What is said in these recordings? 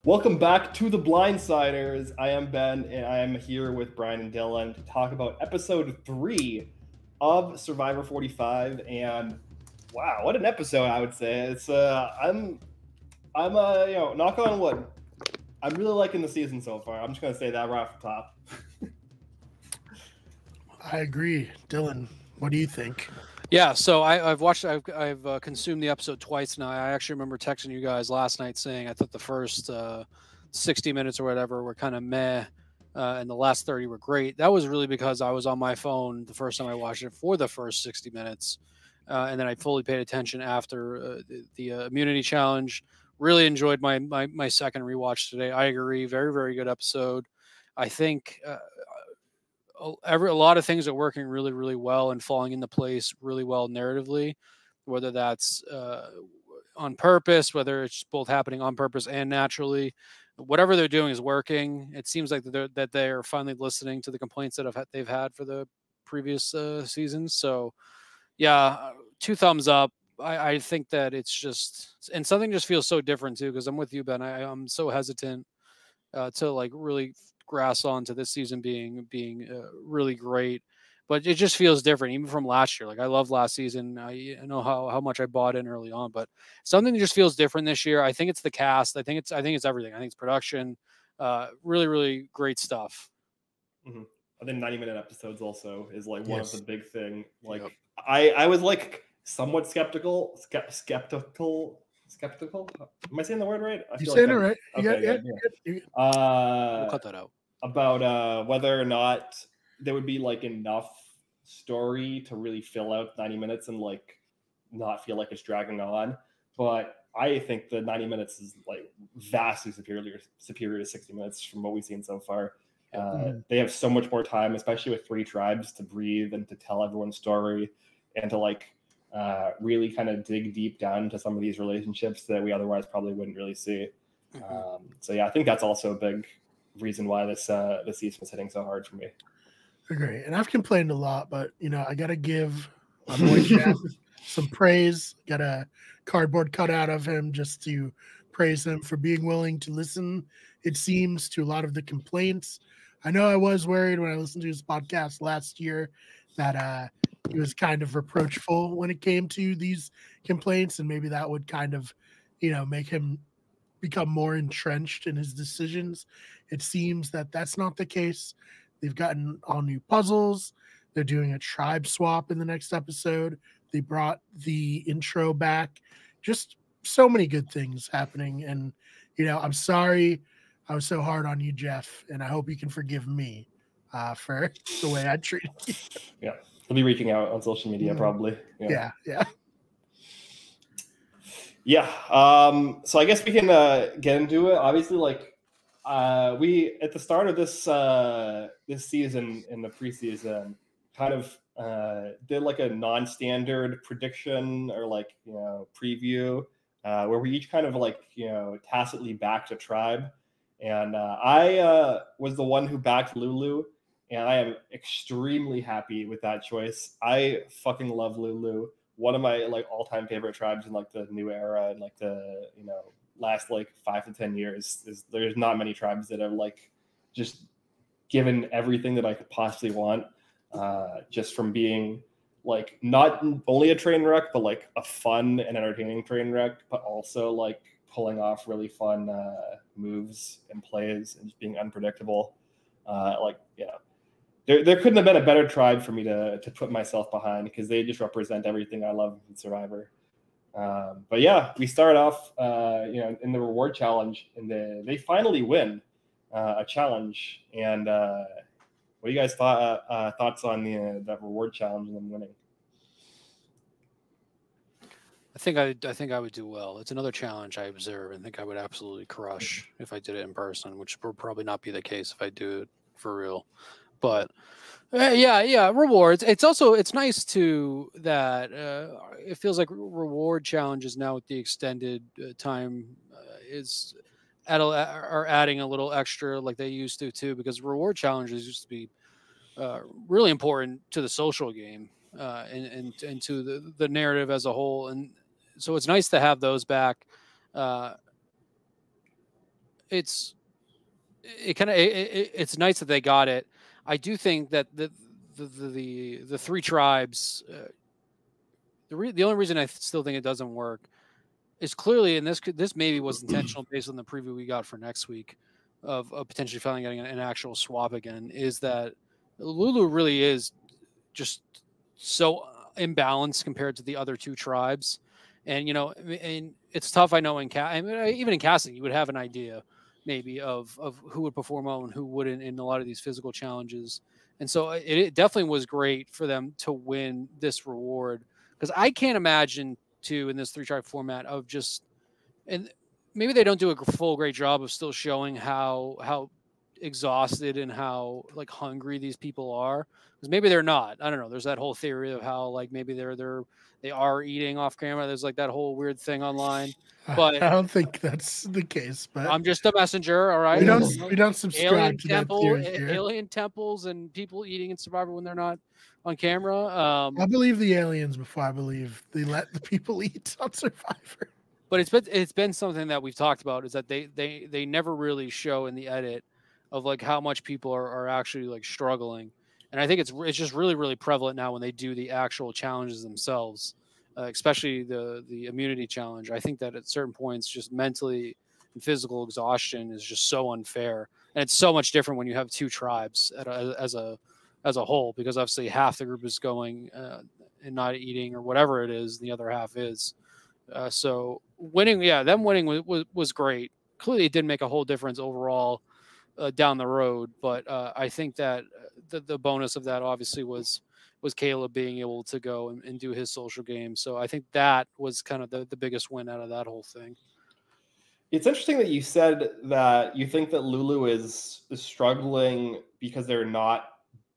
Welcome back to the Blindsiders. I am Ben, and I am here with Brian and Dylan to talk about episode 3 of Survivor 45. And wow, what an episode! I would say it's. I'm knock on wood. I'm really liking the season so far. I'm just gonna say that right off the top. I agree, Dylan. What do you think? Yeah, so I've consumed the episode twice now. I actually remember texting you guys last night saying I thought the first 60 minutes or whatever were kind of meh, and the last 30 were great. That was really because I was on my phone the first time I watched it for the first 60 minutes, and then I fully paid attention after the immunity challenge. Really enjoyed my second rewatch today. I agree, very, very good episode. I think a lot of things are working really, really well and falling into place really well narratively, whether that's on purpose, whether it's both happening on purpose and naturally. Whatever they're doing is working. It seems like they are finally listening to the complaints that they've had for the previous seasons. So, yeah, 2 thumbs up. I think that it's just, and something just feels so different too, because I'm with you, Ben. I'm so hesitant to like really grasp onto this season being really great, but it just feels different even from last year. Like, I love last season. I know how much I bought in early on, but something just feels different this year. I think it's the cast. I think it's everything. I think it's production. Really, really great stuff. Mm-hmm. I think 90-minute episodes also is like one of the big thing. Like, yep. I was like somewhat skeptical. Am I saying the word right? You're saying it right. Okay, we'll cut that out. About whether or not there would be like enough story to really fill out 90 minutes and like not feel like it's dragging on. But I think the 90 minutes is like vastly superior to 60 minutes from what we've seen so far. They have so much more time, especially with 3 tribes, to breathe and to tell everyone's story and to like really kind of dig deep down into some of these relationships that we otherwise probably wouldn't really see. So yeah, I think that's also a big reason why this season is hitting so hard for me. Agree. And I've complained a lot, but I gotta give my boy Jeff some praise. Got a cardboard cutout of him just to praise him for being willing to listen, it seems, to a lot of the complaints. I know I was worried when I listened to his podcast last year that he was kind of reproachful when it came to these complaints, and maybe that would kind of, make him become more entrenched in his decisions. It seems that that's not the case. They've gotten all new puzzles. They're doing a tribe swap in the next episode. They brought the intro back. Just so many good things happening. And, I'm sorry I was so hard on you, Jeff, and I hope you can forgive me for the way I treated you. Yeah. He'll be reaching out on social media probably. Yeah. So I guess we can get into it. Obviously, like we at the start of this season in the preseason kind of did like a non-standard prediction or like preview where we each kind of like tacitly backed a tribe, and I was the one who backed Lulu, and I am extremely happy with that choice. I fucking love Lulu. One of my like all-time favorite tribes in like the new era and like the last like 5 to 10 years. There's not many tribes that have like just given everything that I could possibly want, just from being like not only a train wreck, but like a fun and entertaining train wreck, but also like pulling off really fun moves and plays and just being unpredictable. There couldn't have been a better tribe for me to put myself behind, because they just represent everything I love in Survivor. But yeah, we start off, in the reward challenge, and they finally win a challenge. And what do you guys thoughts on that reward challenge and them winning? I think I would do well. It's another challenge I observe and think I would absolutely crush if I did it in person, which will probably not be the case if I do it for real. But rewards. It's nice too that it feels like reward challenges now with the extended time are adding a little extra like they used to too, because reward challenges used to be really important to the social game and to the narrative as a whole, and so it's nice to have those back. it's nice that they got it. I do think that the three tribes, the only reason I still think it doesn't work is clearly, and this maybe was intentional based on the preview we got for next week of potentially finally getting an actual swap again, is that Lulu really is just so imbalanced compared to the other two tribes. And, and it's tough. I know even in casting, you would have an idea maybe of who would perform well and who wouldn't in a lot of these physical challenges. And so it definitely was great for them to win this reward, because I can't imagine in this 3-tribe format of just, and maybe they don't do a full great job of still showing how exhausted and how like hungry these people are, because maybe they're not. I don't know. There's that whole theory of how like maybe they are eating off camera. There's like that whole weird thing online. But I don't think that's the case. But I'm just a messenger. All right. We don't subscribe to that theory here. Alien temples and people eating in Survivor when they're not on camera. I believe the aliens before I believe they let the people eat on Survivor. But it's been something that we've talked about, is that they never really show in the edit of like how much people are actually like struggling. And I think it's just really, really prevalent now when they do the actual challenges themselves, especially the immunity challenge. I think that at certain points, just mentally and physical exhaustion is just so unfair. And it's so much different when you have two tribes as a whole, because obviously half the group is going and not eating or whatever it is, the other half is. So winning, them winning was great. Clearly, it didn't make a whole difference overall down the road, but I think that the bonus of that obviously was Caleb being able to go and do his social game. So I think that was kind of the biggest win out of that whole thing. It's interesting that you said that you think that Lulu is struggling because they're not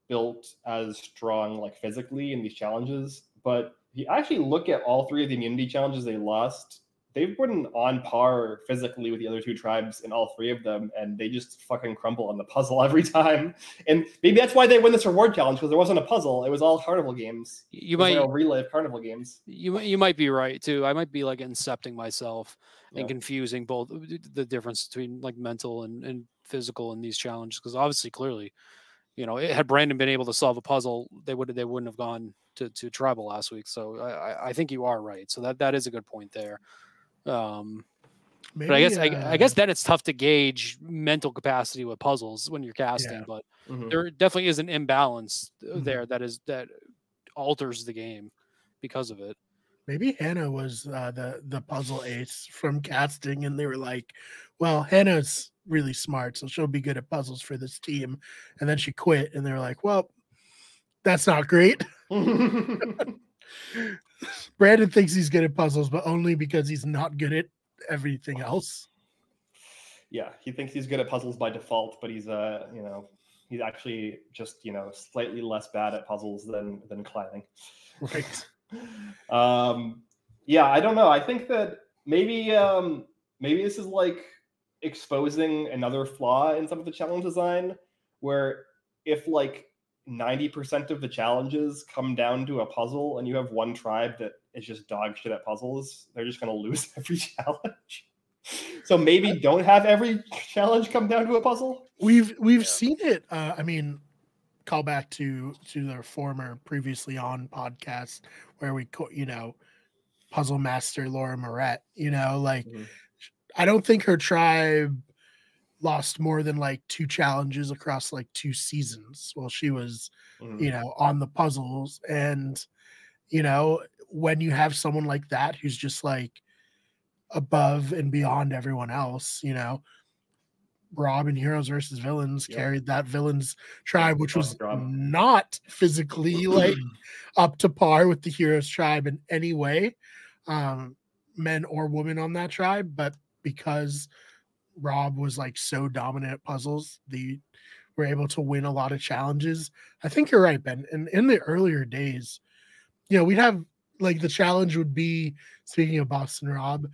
built as strong, like physically, in these challenges. But you actually look at all three of the immunity challenges they lost, they've been on par physically with the other two tribes in all three of them, and they just fucking crumble on the puzzle every time. And maybe that's why they win this reward challenge, because there wasn't a puzzle. It was all carnival games. You might relive carnival games. You might be right too. I might be like incepting myself and confusing both the difference between like mental and physical in these challenges, because obviously clearly, had Brandon been able to solve a puzzle, they wouldn't have gone to tribal last week. So I think you are right. So that is a good point there. Maybe, but I guess then it's tough to gauge mental capacity with puzzles when you're casting. But there definitely is an imbalance there that alters the game because of it. Maybe Hannah was the puzzle ace from casting, and they were like, well, Hannah's really smart, so she'll be good at puzzles for this team. And then she quit, and they were like, well, that's not great. Brandon thinks he's good at puzzles, but only because he's not good at everything else. Yeah, he thinks he's good at puzzles by default, but he's he's actually just slightly less bad at puzzles than climbing. Right. I don't know. I think that maybe this is like exposing another flaw in some of the challenge design, where if like 90% of the challenges come down to a puzzle and you have one tribe that is just dog shit at puzzles, they're just going to lose every challenge. So maybe don't have every challenge come down to a puzzle. We've seen it. Call back to their former previously on podcast where we puzzle master Laura Moret, I don't think her tribe lost more than like 2 challenges across like 2 seasons while she was, on the puzzles. And, when you have someone like that, who's just like above and beyond everyone else, Rob in Heroes versus Villains carried that villains tribe, which was not physically like up to par with the Heroes tribe in any way, men or women on that tribe. But because Rob was like so dominant at puzzles, they were able to win a lot of challenges. I think you're right, Ben. And in the earlier days, we'd have like the challenge would be, speaking of Boston Rob,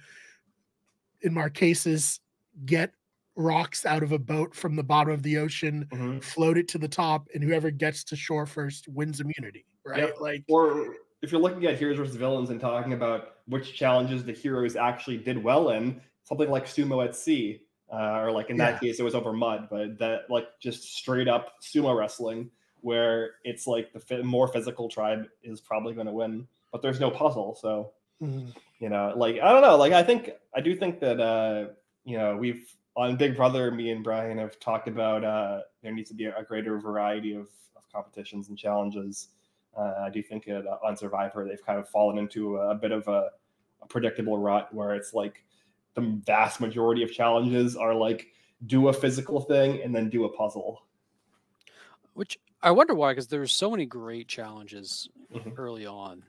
in Marquesas, get rocks out of a boat from the bottom of the ocean, float it to the top, and whoever gets to shore first wins immunity, right? Yep. Like, or if you're looking at Heroes versus Villains and talking about which challenges the heroes actually did well in, something like Sumo at Sea, or like in that case it was over mud, but that like just straight up sumo wrestling where it's like the more physical tribe is probably going to win, but there's no puzzle. So, you know, like, I don't know, like, I do think that, you know, we've on Big Brother, me and Brian have talked about there needs to be a greater variety of competitions and challenges. I do think on Survivor, they've kind of fallen into a bit of a predictable rut where it's like the vast majority of challenges are like do a physical thing and then do a puzzle. Which I wonder why, because there's so many great challenges early on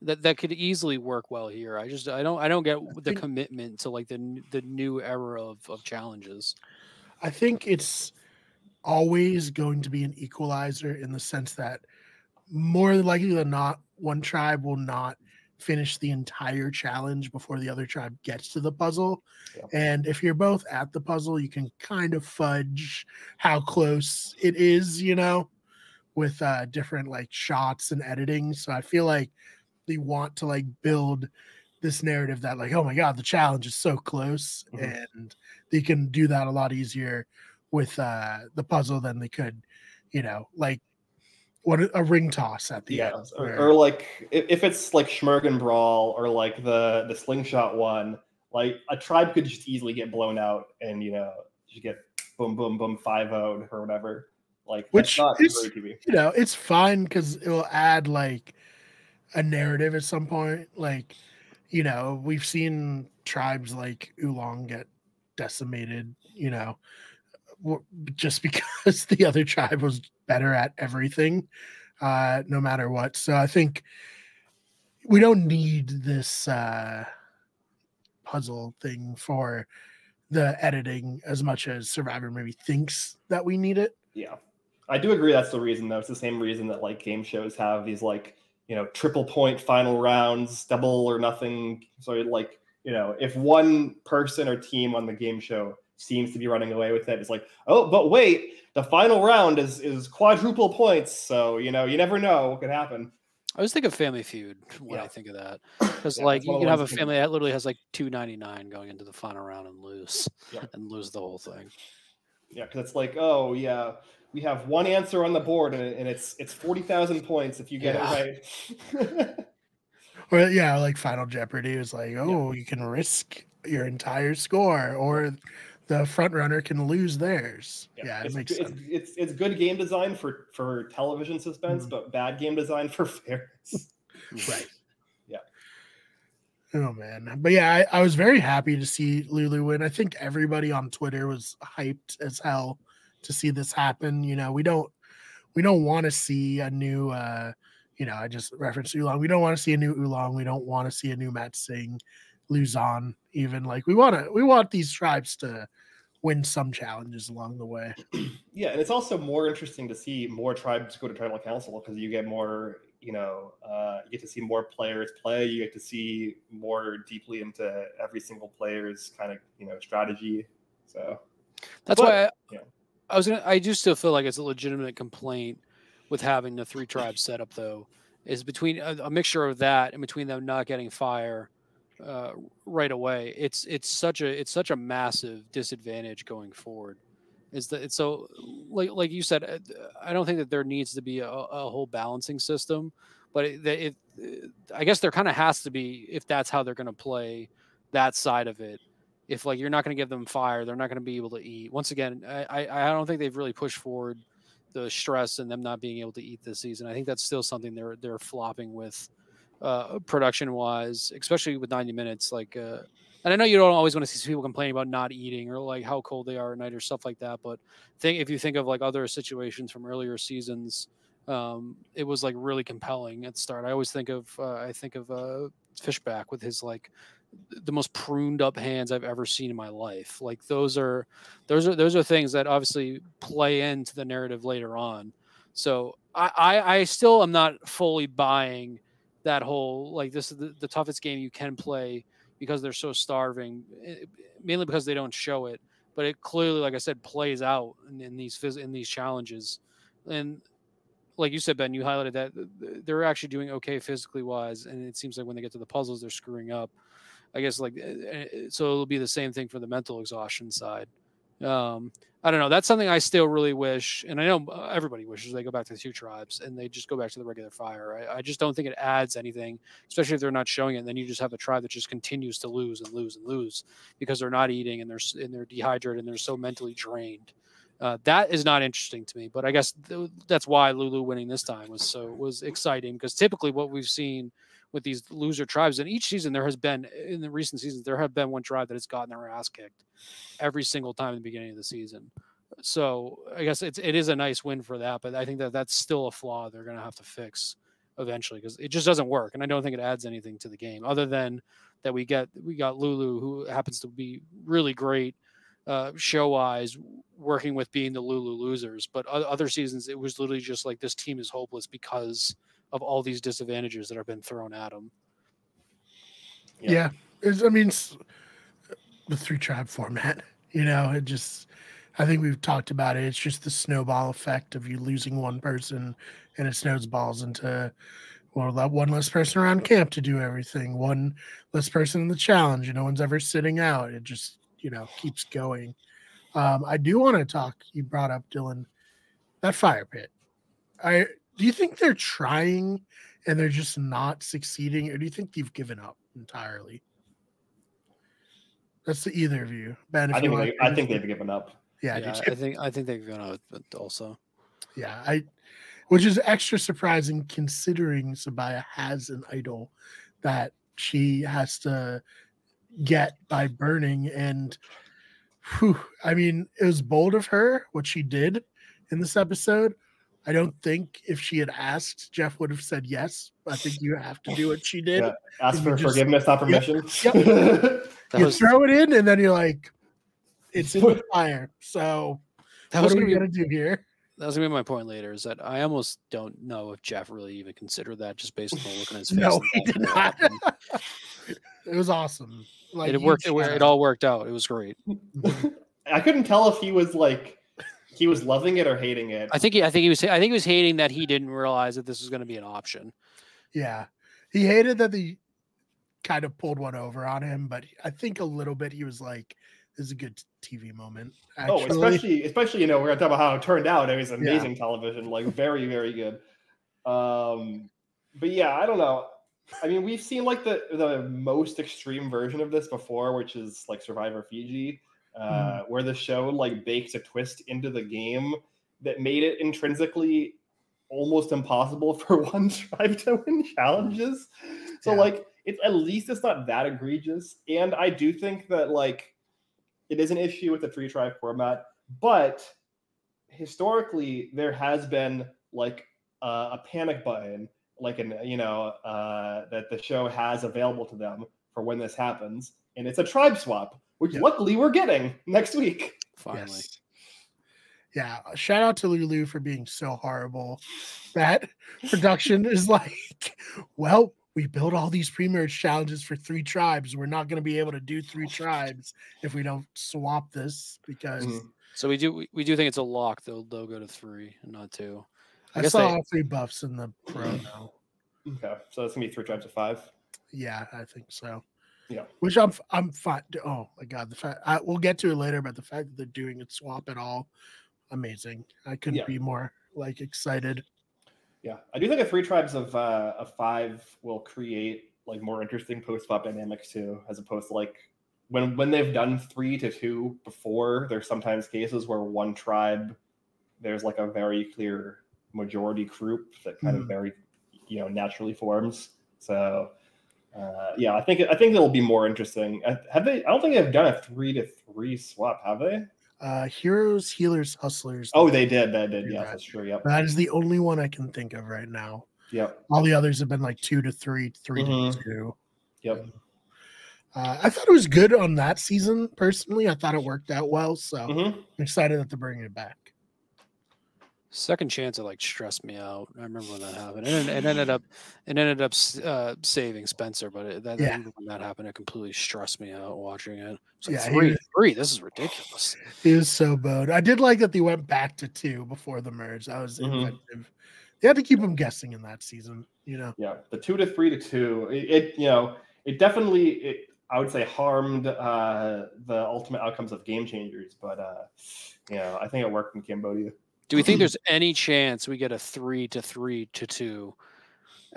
that could easily work well here. I don't get the commitment to like the new era of challenges. I think it's always going to be an equalizer in the sense that more likely than not, one tribe will not finish the entire challenge before the other tribe gets to the puzzle. Yeah. And if you're both at the puzzle, you can kind of fudge how close it is, you know, with different like shots and editing. So I feel like they want to like build this narrative that like, oh my God, the challenge is so close, and they can do that a lot easier with the puzzle than they could, you know, like what a ring toss at the end. Or like if it's like Schmergen Brawl or like the slingshot one, like a tribe could just easily get blown out and, you know, you get boom, boom, boom, 5-0'd or whatever. Like, which is, TV. You know, it's fine because it will add like a narrative at some point. Like, you know, we've seen tribes like Oolong get decimated, you know, just because the other tribe was better at everything, no matter what. So I think we don't need this puzzle thing for the editing as much as Survivor maybe thinks that we need it. Yeah, I do agree that's the reason, though. It's the same reason that like game shows have these like, you know, triple point final rounds, double or nothing. So like, you know, if one person or team on the game show seems to be running away with it, it's like, oh, but wait, the final round is quadruple points. So, you know, you never know what could happen. I always think of Family Feud when I think of that, because like you can have a family that literally has like $2.99 going into the final round and lose the whole thing. Yeah, because it's like, oh yeah, we have one answer on the board and it's 40,000 points if you get it right. Or yeah, like Final Jeopardy is like, oh, you can risk your entire score, or the front runner can lose theirs. Yeah, it makes sense. It's good game design for television suspense, but bad game design for fairness. Right. Yeah. Oh man. But yeah, I was very happy to see Lulu win. I think everybody on Twitter was hyped as hell to see this happen. You know, we don't want to see a new you know, I just referenced Oolong. We don't want to see a new Oolong. We don't want to see a new Matt Singh, Luzon, even. Like we want these tribes to win some challenges along the way. Yeah, and it's also more interesting to see more tribes go to tribal council because you get more, you know, you get to see more players play. You get to see more deeply into every single player's kind of, you know, strategy. So why I do still feel like it's a legitimate complaint with having the 3 tribes set up, though, is between a mixture of that and between them not getting fire right away. It's such a massive disadvantage going forward. It's so like you said, I don't think that there needs to be a whole balancing system, but I guess there kind of has to be if that's how they're going to play that side of it. If like you're not going to give them fire, they're not going to be able to eat. Once again, I don't think they've really pushed forward the stress and them not being able to eat this season. I think that's still something they're flopping with production wise, especially with 90 minutes. Like, and I know you don't always want to see people complaining about not eating or like how cold they are at night or stuff like that. But if you think of like other situations from earlier seasons, it was like really compelling at the start. I always think of Fishback with his like the most pruned up hands I've ever seen in my life. Like those are things that obviously play into the narrative later on. So I still am not fully buying that whole, like this is the toughest game you can play because they're so starving, mainly because they don't show it, but it clearly, like I said, plays out in these challenges. And like you said, Ben, you highlighted that they're actually doing okay physically wise. And it seems like when they get to the puzzles, they're screwing up. I guess so it'll be the same thing for the mental exhaustion side. I don't know. That's something I still really wish, and I know everybody wishes they go back to the 2 tribes and they just go back to the regular fire. I just don't think it adds anything, especially if they're not showing it. And then you just have a tribe that just continues to lose and lose and lose because they're not eating and they're dehydrated and they're so mentally drained. That is not interesting to me. But I guess that's why Lulu winning this time was exciting, because typically what we've seen with these loser tribes, and each season there has been, in the recent seasons, there have been one tribe that has gotten their ass kicked every single time in the beginning of the season. So I guess it is a nice win for that, but I think that's still a flaw they're going to have to fix eventually, because it just doesn't work. And I don't think it adds anything to the game other than that we got Lulu, who happens to be really great show-wise, working with being the Lulu losers. But other seasons, it was literally just like, this team is hopeless because of all these disadvantages that have been thrown at them. Yeah. I mean, the 3 tribe format, it just, I think we've talked about it. It's just the snowball effect of you losing one person, and it snowballs into, well, that one less person around camp to do everything, one less person in the challenge. No one's ever sitting out. It just, keeps going. I do want to talk, you brought up, Dylan, that fire pit. Do you think they're trying and they're just not succeeding, or do you think they've given up entirely? That's to either of you. Ben, I think they've given up. Yeah, I think they've given up also. Yeah, which is extra surprising considering Sabaya has an idol that she has to get by burning. And I mean, it was bold of her what she did in this episode. I don't think if she had asked, Jeff would have said yes. I think you have to do what she did. Yeah, ask for forgiveness, not permission. Yep. Throw it in, and then you're like, it's in the fire. So what are we going to do here? That was going to be my point later, is that I almost don't know if Jeff really even considered that, just based on the look on his face. No, he did not. It was awesome. Like, it worked. It all worked out. It was great. I couldn't tell if he was loving it or hating it. I think he was hating that he didn't realize that this was going to be an option. Yeah, he hated that they kind of pulled one over on him, but I think a little bit he was like, "This is a good TV moment." Actually. Oh, especially we're gonna talk about how it turned out. It was amazing television, like very, very good. But yeah, I don't know. I mean, we've seen like the most extreme version of this before, which is like Survivor Fiji. Where the show like baked a twist into the game that made it intrinsically almost impossible for one tribe to win challenges. So like, it's not that egregious. And I do think that like it is an issue with the 3 tribe format, but historically there has been like a panic button, like that the show has available to them for when this happens, and it's a tribe swap, which luckily we're getting next week. Finally. Yes. Yeah. Shout out to Lulu for being so horrible. That production is like, well, we built all these pre-merge challenges for 3 tribes. We're not going to be able to do 3 tribes if we don't swap this, because. So we do think it's a lock. They'll go to 3 and not 2. I saw all 3 buffs in the pro now. Okay, so it's gonna be 3 tribes of 5. Yeah, I think so. Yeah, which I'm fine. Oh my god, the fact we'll get to it later, but the fact that they're doing a swap at all, amazing. I couldn't be more like excited. Yeah, I do think a 3 tribes of 5 will create like more interesting post-swap dynamics too, as opposed to like when they've done 3 to 2 before. There's sometimes cases where one tribe, there's like a very clear majority group that kind of very naturally forms. So I think it'll be more interesting. Have they? I don't think they've done a 3 to 3 swap, have they? Heroes, Healers, Hustlers. Oh, they did. Yeah, that's true. Yep. That is the only one I can think of right now. Yep. All the others have been like 2 to 3, 3 to 2. Yep. I thought it was good on that season. Personally, I thought it worked out well. So I'm excited that they're bringing it back. Second chance, it like stressed me out. I remember when that happened, and it ended up saving Spencer. But when that happened, it completely stressed me out watching it. It's like 3. This is ridiculous. He was so bowed. I did like that they went back to 2 before the merge. That was inventive. They had to keep them guessing in that season. Yeah, the 2 to 3 to 2. It definitely. I would say harmed the ultimate outcomes of Game Changers, but I think it worked in Cambodia. Do we think there's any chance we get a 3-3-2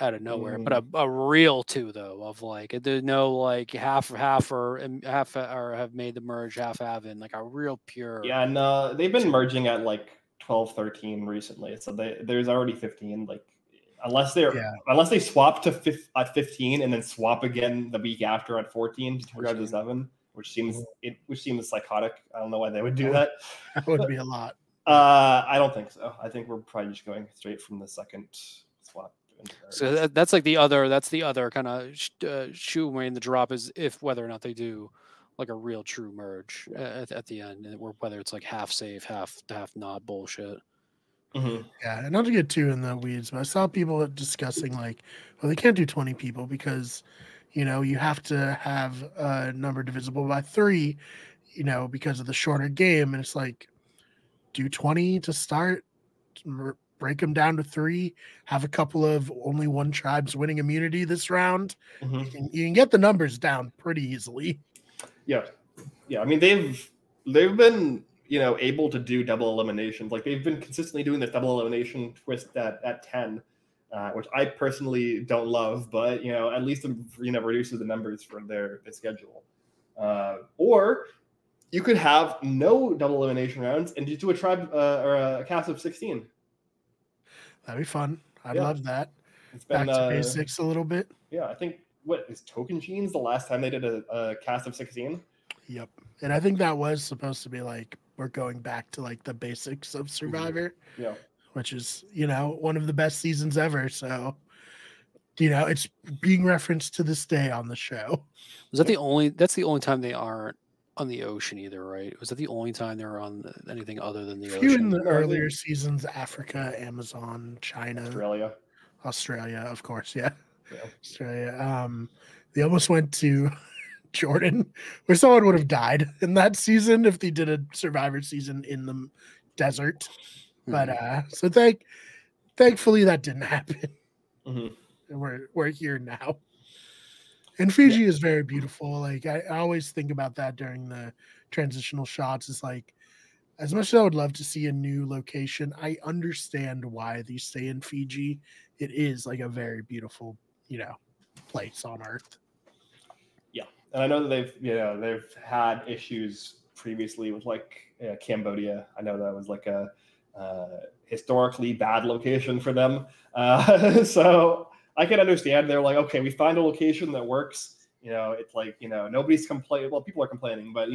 out of nowhere, but a real 2 though, of like there's no like half or have made the merge, half haven't, like a real pure. Yeah, and they've been merging at like 12, 13 recently, so there's already 15. Like unless they swap to 15 and then swap again the week after at 14 to 2-7, which seems psychotic. I don't know why they would do that. That would be a lot. I don't think so. I think we're probably just going straight from the second swap. So that's like the other kind of shoe in the drop is if whether or not they do like a real true merge at the end, or whether it's like half safe, half not bullshit. Mm-hmm. Yeah, and not to get too in the weeds, but I saw people discussing like, well, they can't do 20 people because, you have to have a number divisible by 3, because of the shorter game, and it's like, do 20 to start, break them down to 3, have a couple of only one tribes winning immunity this round. Mm-hmm. You can get the numbers down pretty easily. Yeah. I mean, they've been able to do double eliminations. Like they've been consistently doing this double elimination twist at 10, which I personally don't love, but at least it reduces the numbers for their schedule. Or you could have no double elimination rounds and just do a tribe or a cast of 16. That'd be fun. I'd love that. It's been back to basics a little bit. Yeah, I think what is Token Genes the last time they did a cast of 16? Yep. And I think that was supposed to be like we're going back to like the basics of Survivor. Mm-hmm. Yeah. Which is, one of the best seasons ever. So, it's being referenced to this day on the show. That's the only time they aren't on the ocean either, right? Was that the only time they were on anything other than the ocean? In the earlier seasons, Africa, Amazon, China, Australia, of course, yeah. Australia. They almost went to Jordan, where someone would have died in that season if they did a Survivor season in the desert. But so thankfully that didn't happen. Mm-hmm. And we're here now. And Fiji is very beautiful. Like I always think about that during the transitional shots. It's like, as much as I would love to see a new location, I understand why they stay in Fiji. It is like a very beautiful, place on Earth. Yeah, and I know that they've had issues previously with like Cambodia. I know that was like a historically bad location for them. So I can understand. They're like, okay, we find a location that works. It's like, nobody's complaining. Well, people are complaining, but,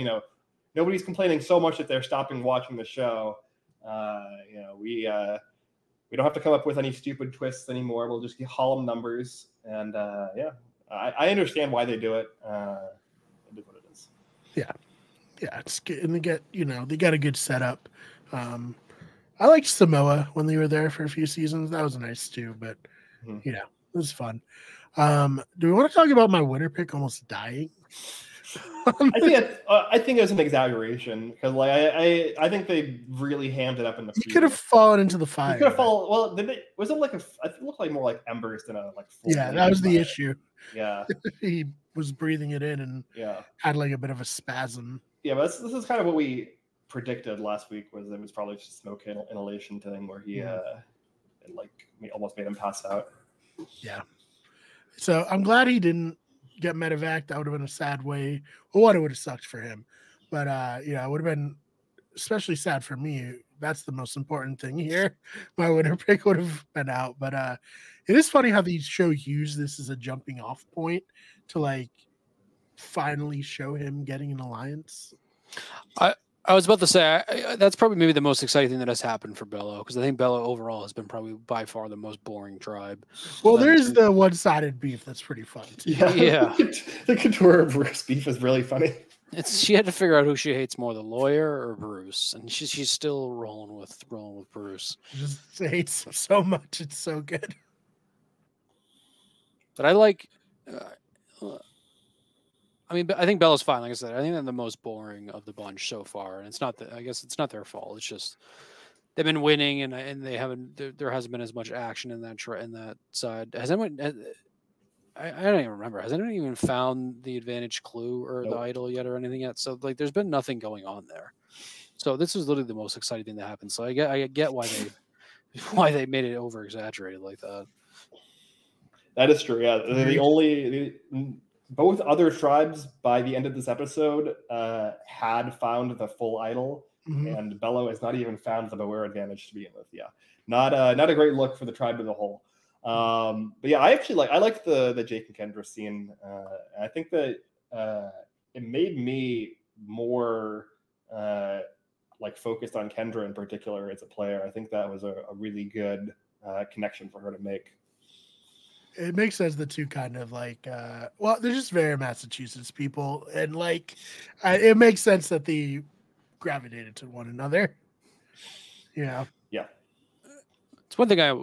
nobody's complaining so much that they're stopping watching the show. We don't have to come up with any stupid twists anymore. We'll just haul them numbers. And, I understand why they do it. It is what it is. Yeah. Yeah. It's good. And they get, they got a good setup. I liked Samoa when they were there for a few seasons. That was nice too, but, it was fun. Do we want to talk about my winner pick almost dying? I think it was an exaggeration because, like, I think they really hammed it up in the. He could have fallen into the fire. He could have fallen. Well, was it like it looked like more like embers than a like. Full that was the issue. Yeah, he was breathing it in and had like a bit of a spasm. Yeah, but this is kind of what we predicted last week. Was it was probably just a smoke inhalation thing where he almost made him pass out. Yeah. So I'm glad he didn't get medevac. That would have been a sad way. Well, one, it would have sucked for him. But it would have been especially sad for me. That's the most important thing here. My winner pick would have been out. But it is funny how these shows use this as a jumping off point to like finally show him getting an alliance. I was about to say that's probably maybe the most exciting thing that has happened for Bello, because I think Bello overall has been probably by far the most boring tribe. Well, there's the one-sided beef that's pretty fun too. Yeah. The couture of roast beef is really funny. She had to figure out who she hates more, the lawyer or Bruce, and she's still rolling with Bruce. She just hates him so much; it's so good. But I like. I think Bella's fine. Like I said, I think they're the most boring of the bunch so far, and it's not. I guess it's not their fault. It's just they've been winning, and they haven't. There hasn't been as much action in that side. I don't even remember. Has anyone even found the advantage clue or the idol yet or anything yet? So like, there's been nothing going on there. So this is literally the most exciting thing that happened. So I get why they made it over exaggerated like that. That is true. Yeah, both other tribes by the end of this episode had found the full idol, and Bello has not even found the Beware advantage to begin with. Yeah, not a great look for the tribe as a whole. But yeah, I like the Jake and Kendra scene. I think that it made me more like focused on Kendra in particular as a player. I think that was a really good connection for her to make. It makes sense. The two kind of like, well, they're just very Massachusetts people, and like, it makes sense that they gravitated to one another. Yeah. It's one thing I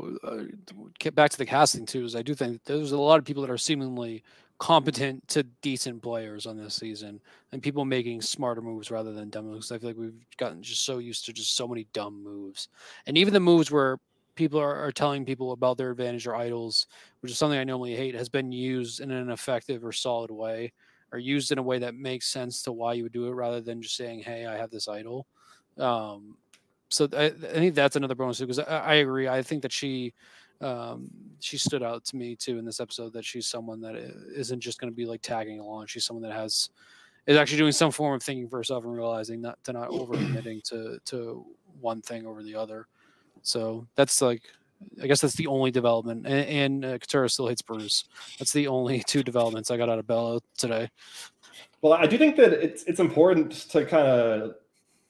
get back to the casting too, is I do think there's a lot of people that are seemingly competent to decent players on this season, and people making smarter moves rather than dumb moves. I feel like we've gotten just so used to just so many dumb moves, and even the moves where people are telling people about their advantage or idols, which is something I normally hate, has been used in an effective or solid way, or used in a way that makes sense to why you would do it, rather than just saying, "Hey, I have this idol." So I think that's another bonus too, because I agree. I think that she stood out to me too in this episode, that she's someone that isn't just going to be like tagging along. She's someone that is actually doing some form of thinking for herself and realizing not overcommitting to one thing over the other. So that's like, I guess that's the only development. And Katurah still hates Bruce. That's the only two developments I got out of Bella today. Well, I do think that it's important to kind of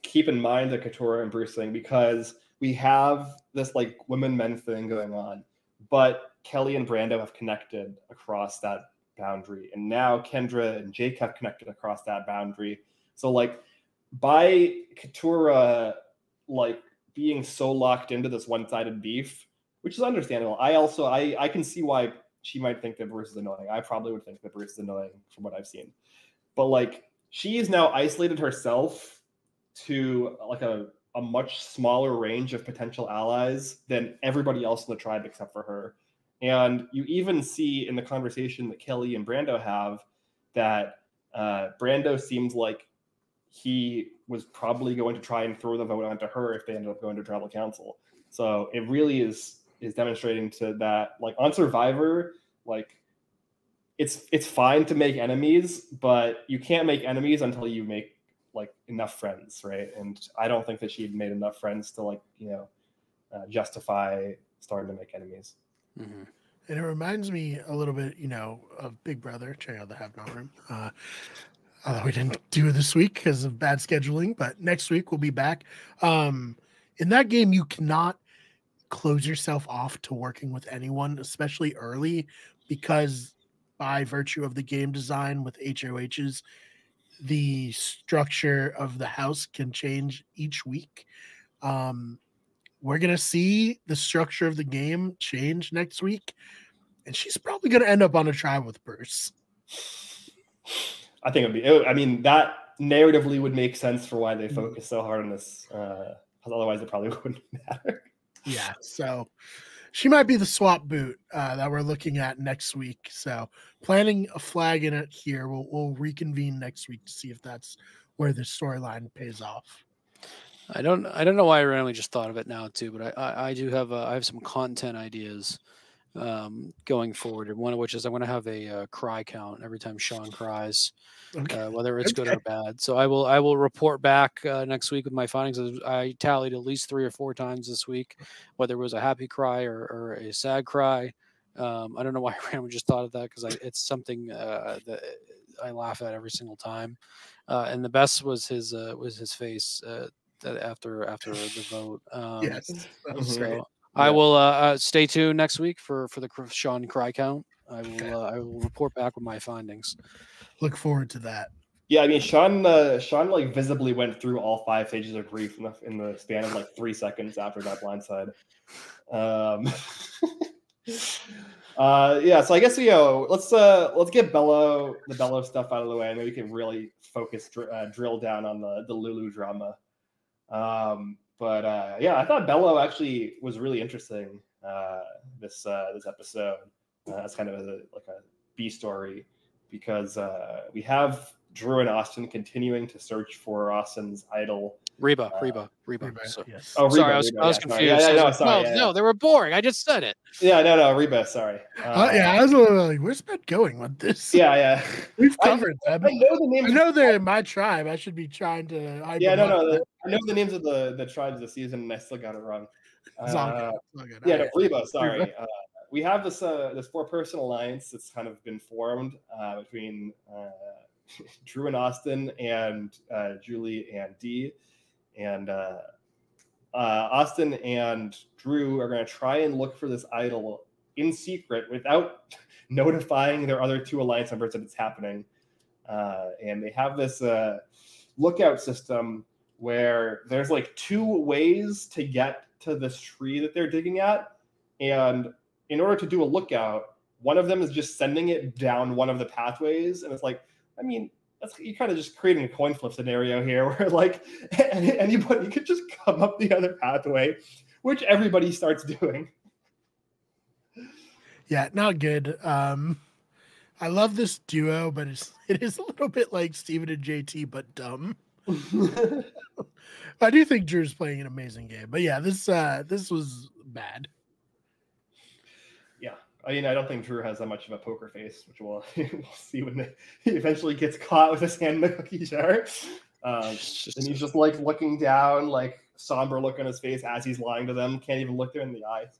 keep in mind the Katurah and Bruce thing, because we have this like women-men thing going on, but Kelly and Brando have connected across that boundary, and now Kendra and Jake have connected across that boundary. So like, by Katurah like being so locked into this one-sided beef, which is understandable, I can see why she might think that Bruce is annoying. I probably would think that Bruce is annoying from what I've seen, but like, she is now isolated herself to like a much smaller range of potential allies than everybody else in the tribe except for her. And you even see in the conversation that Kelly and Brando have that Brando seems like he was probably going to try and throw the vote onto her if they ended up going to tribal council. So it really is demonstrating to that, like, on Survivor, like, it's fine to make enemies, but you can't make enemies until you make like enough friends, right? And I don't think that she had made enough friends to like, justify starting to make enemies. Mm-hmm. And it reminds me a little bit, of Big Brother, check out the Have Not Room. Although we didn't do it this week because of bad scheduling, but next week we'll be back. In that game, you cannot close yourself off to working with anyone, especially early, because by virtue of the game design with HOHs, the structure of the house can change each week. We're going to see the structure of the game change next week, and she's probably going to end up on a tribe with Bruce. I think that narratively would make sense for why they focus so hard on this. Otherwise, it probably wouldn't matter. Yeah, so she might be the swap boot that we're looking at next week. So planting a flag in it here. We'll reconvene next week to see if that's where the storyline pays off. I don't know why I randomly just thought of it now too, but I do have I have some content ideas going forward, and one of which is I'm going to have a cry count every time Sean cries, whether it's good or bad. So I will report back next week with my findings. I tallied at least 3 or 4 times this week, whether it was a happy cry or a sad cry. I don't know why I randomly just thought of that, because it's something that I laugh at every single time. And the best was his face after the vote. Yes, that was great. I will stay tuned next week for the Sean cry count. I will report back with my findings. Look forward to that. Yeah, I mean, Sean like visibly went through all 5 stages of grief in the span of like 3 seconds after that blindside. Yeah, so I guess let's get the Bello stuff out of the way, and maybe we can really focus drill down on the Lulu drama. But yeah, I thought Bello actually was really interesting this episode as kind of a B story, because we have Drew and Austin continuing to search for Austin's idol. Reba. So, yes. Oh, Reba, sorry, I was yeah, confused. Yeah, sorry. No, they were boring. I just said it. Yeah, no, Reba, sorry. Yeah, I was a little like, where's Ben going with this? Yeah. We've covered them. I know the names. I know they're in my tribe. I should be trying to. I know the names of the tribes this season, and I still got it wrong. It's all good. Yeah, no, Reba, sorry. We have this 4-person alliance that's kind of been formed between Drew and Austin and Julie and Dee. And Austin and Drew are going to try and look for this idol in secret without notifying their other 2 alliance members that it's happening. And they have this lookout system where there's like 2 ways to get to this tree that they're digging at. And in order to do a lookout, one of them is just sending it down one of the pathways. And it's like, I mean, you're kind of just creating a coin flip scenario here where like anybody could just come up the other pathway, which everybody starts doing. Yeah, not good. I love this duo, but it is a little bit like Steven and JT, but dumb. I do think Drew's playing an amazing game, but yeah, this was bad. Yeah, I mean, I don't think Drew has that much of a poker face, which we'll see when he eventually gets caught with his hand in the cookie jar. And he's just like looking down, like somber look on his face as he's lying to them. Can't even look them in the eyes.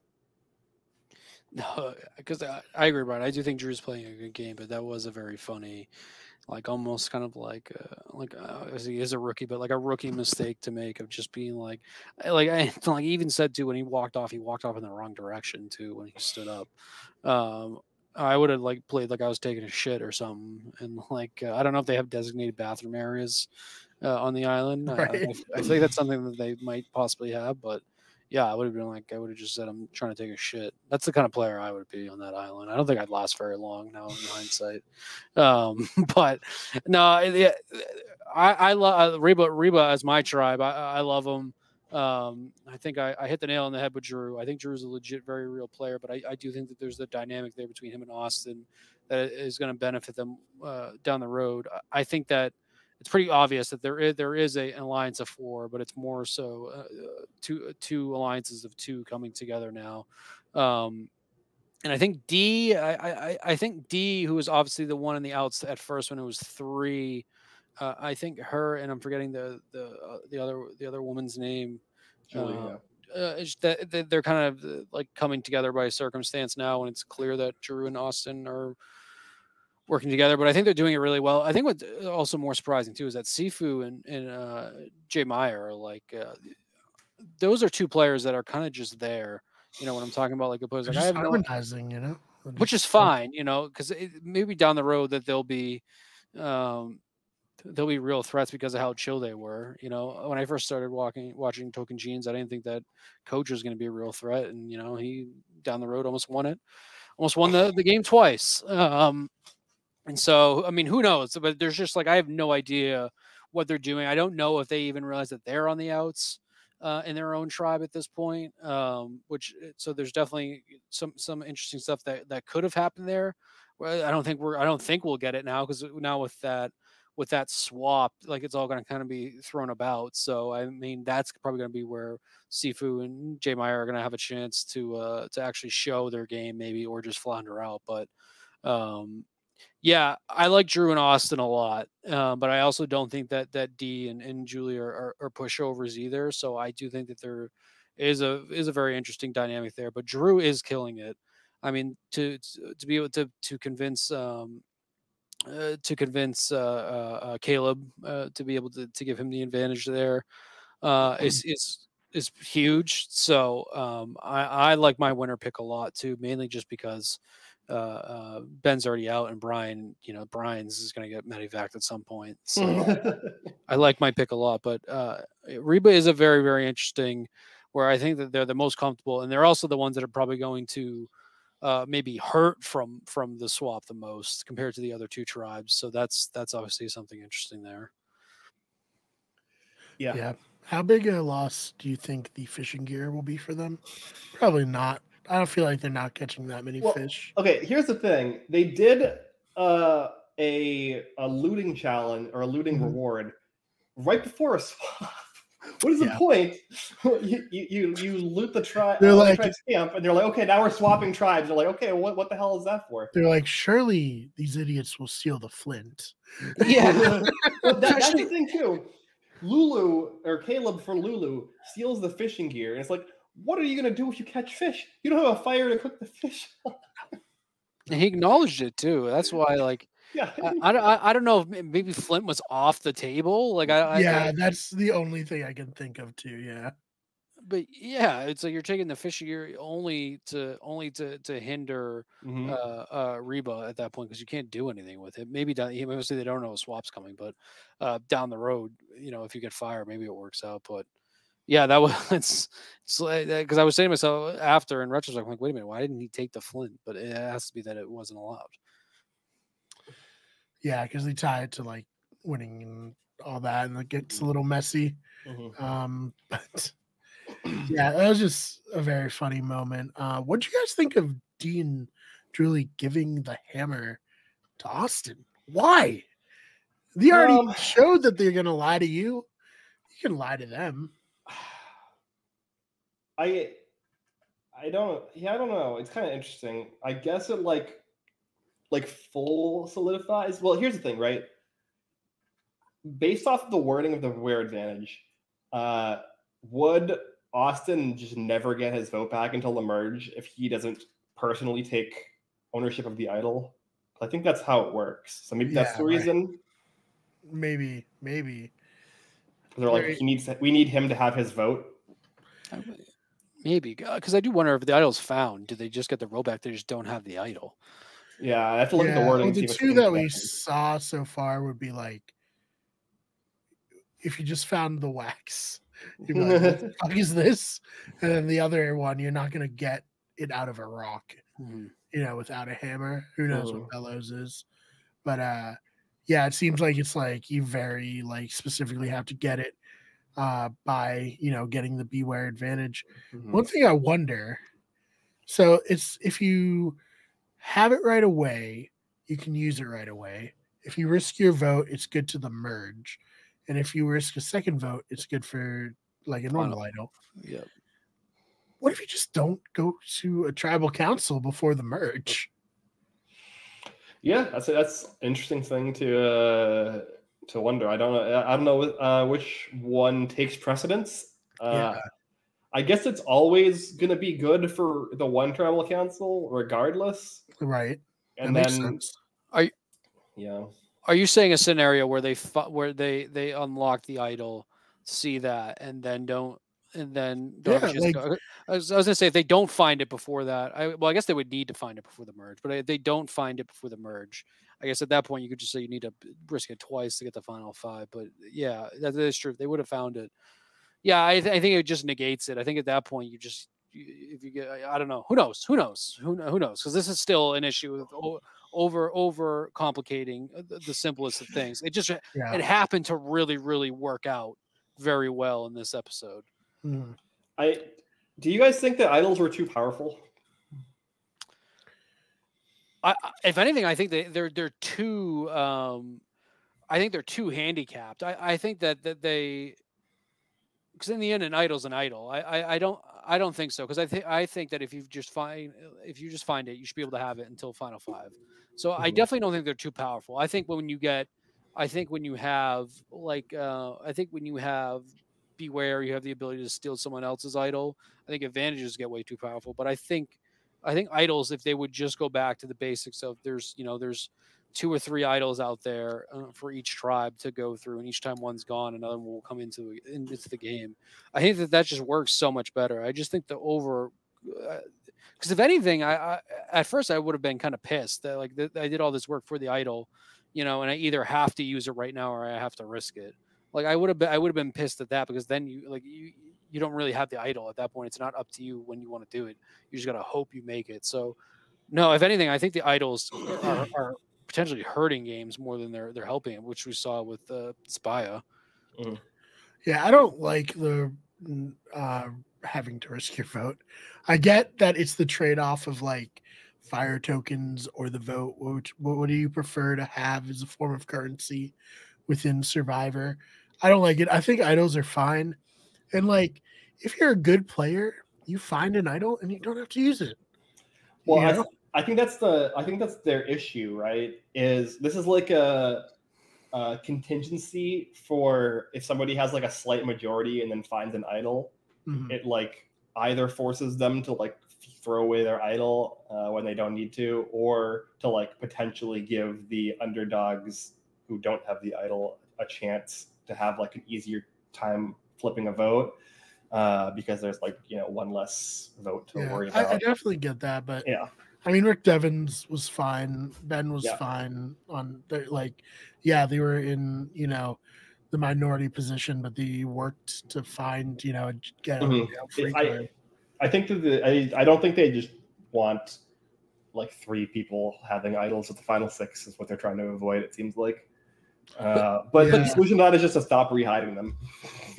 No, because I agree, Brian. I do think Drew's playing a good game, but that was a very funny, like almost kind of like he is a rookie, but like a rookie mistake to make of just being like I even said too when he walked off in the wrong direction too when he stood up. I would have like played like I was taking a shit or something, and like I don't know if they have designated bathroom areas on the island. Right. I think that's something that they might possibly have, but. Yeah, I would have been like, I would have just said, I'm trying to take a shit. That's the kind of player I would be on that island. I don't think I'd last very long now in hindsight. But no, yeah, I love Reba as my tribe. I love him. I think I hit the nail on the head with Drew. I think Drew's a legit, very real player, but I do think that there's the dynamic there between him and Austin that is going to benefit them down the road. I think that it's pretty obvious that there is an alliance of 4, but it's more so two alliances of 2 coming together now. And I think D, I think D, who was obviously the one in the outs at first when it was 3. I think her, and I'm forgetting the other woman's name. Julia. That they're kind of like coming together by circumstance now, when it's clear that Drew and Austin are working together, but I think they're doing it really well. I think what's also more surprising too is that Sifu and Jay Meyer are like those are 2 players that are kind of just there. You know what I'm talking about? Like opposed, like I have harmonizing, you know, which is fine, you know, because maybe down the road that they'll be real threats because of how chill they were. You know, when I first started watching Token Jeans, I didn't think that Coach was going to be a real threat, and you know, he down the road almost won the game twice. And so, I mean, who knows? But there's just like, I have no idea what they're doing. I don't know if they even realize that they're on the outs in their own tribe at this point. So there's definitely some interesting stuff that could have happened there. I don't think we'll get it now, because now with that swap, like it's all going to kind of be thrown about. So I mean, that's probably going to be where Sifu and Jay Meyer are going to have a chance to actually show their game, maybe, or just flounder out. But yeah, I like Drew and Austin a lot, but I also don't think that Dee and Julie are pushovers either. So I do think that there is a very interesting dynamic there. But Drew is killing it. I mean, to be able to convince Caleb to be able to give him the advantage there is huge. So I like my winner pick a lot too, mainly just because Ben's already out, and Brian's is going to get medevaced at some point. So I like my pick a lot, but Reba is a very, very interesting, where I think that they're the most comfortable, and they're also the ones that are probably going to maybe hurt from the swap the most compared to the other 2 tribes. So that's obviously something interesting there. Yeah. How big a loss do you think the fishing gear will be for them? Probably not. I don't feel like they're not catching that many fish. Okay, here's the thing. They did a looting challenge or a looting reward right before a swap. What is the point? You loot the tribe. They're like tribe's camp, and they're like, okay, now we're swapping tribes. They're like, okay, what the hell is that for? They're like, surely these idiots will steal the flint. Yeah, Well, that's the thing too. Lulu or Caleb from Lulu steals the fishing gear, and it's like, what are you gonna do if you catch fish? You don't have a fire to cook the fish. and he acknowledged it too. That's why, like, Yeah, I don't know if maybe Flint was off the table. Like, that's the only thing I can think of too. Yeah, but yeah, it's like you're taking the fishing gear only to hinder Reba at that point because you can't do anything with it. Maybe mostly they don't know a swap's coming, but down the road, you know, if you get fire, maybe it works out. But yeah, that was it's because I was saying to myself after in retrospect, I'm like, wait a minute, why didn't he take the flint? But it has to be that it wasn't allowed. Yeah, because they tie it to like winning and all that, and it gets a little messy. But yeah, that was just a very funny moment. What do you guys think of Dean Drewley giving the hammer to Austin? Why? They already showed that they're gonna lie to you. You can lie to them. I don't know. It's kind of interesting. I guess it like full solidifies. Well, here's the thing, right? Based off of the wording of the wear advantage, would Austin just never get his vote back until the merge if he doesn't personally take ownership of the idol? I think that's how it works. So maybe that's the reason. Maybe. They're like, we need him to have his vote. Maybe, because I do wonder if the idol's found. Do they just get the roll back? They just don't have the idol. Yeah, I have to look at the wording. Well, the two that we saw so far would be like, if you just found the wax, you'd be like, what the fuck is this? And then the other one, you're not going to get it out of a rock, you know, without a hammer. Who knows what Bellows is? But yeah, it seems like it's like you very like specifically have to get it by, you know, getting the beware advantage. One thing I wonder, so it's if you have it right away, you can use it right away. If you risk your vote, it's good to the merge. And if you risk a second vote, it's good for like a normal idol. Yeah. What if you just don't go to a tribal council before the merge? Yeah, that's an interesting thing to wonder. I don't know which one takes precedence. I guess it's always going to be good for the one tribal council, regardless. Right. And that then, makes sense. Are you saying a scenario where they unlock the idol, see that, and then don't? And then I was going to say if they don't find it before that, I guess they would need to find it before the merge. But if they don't find it before the merge, I guess at that point you could just say you need to risk it twice to get the final five. But yeah, that is true. If they would have found it. Yeah, I think it just negates it. I think at that point if you get, I don't know, who knows, because this is still an issue with over complicating the simplest of things. It just it happened to really, really work out very well in this episode. Do you guys think that idols were too powerful? If anything, I think they're too. I think they're too handicapped. I think that they, because in the end, an idol's an idol. I don't think so, because I think that if you just find it, you should be able to have it until final five. So I definitely don't think they're too powerful. I think when you have beware, you have the ability to steal someone else's idol. I think advantages get way too powerful. But I think idols, if they would just go back to the basics of there's 2 or 3 idols out there for each tribe to go through, and each time one's gone, another one will come into the game. I think that just works so much better. I just think because if anything, I at first I would have been kind of pissed that I did all this work for the idol, and I either have to use it right now or I have to risk it. Like I would have been pissed at that, because then you don't really have the idol at that point. It's not up to you when you want to do it. You just got to hope you make it. So no, if anything, I think the idols are potentially hurting games more than they're helping, which we saw with Spia. Yeah, I don't like the having to risk your vote. I get that it's the trade-off of like fire tokens or the vote? What do you prefer to have as a form of currency within Survivor? I don't like it. I think idols are fine. And like, if you're a good player, you find an idol and you don't have to use it. Well, You know? I think that's their issue, right? Is this is like a contingency for if somebody has like a slight majority and then finds an idol, it like either forces them to like throw away their idol when they don't need to, or to like potentially give the underdogs who don't have the idol a chance to have like an easier time flipping a vote because there's like, you know, one less vote to worry about. I definitely get that, but yeah. I mean, Rick Devens was fine. Ben was fine on the, like, yeah, they were in, you know, the minority position, but they worked to find, you know, get free time. I think that I don't think they just want like 3 people having idols at the final 6 is what they're trying to avoid. It seems like, but the solution to that is just to stop rehiding them.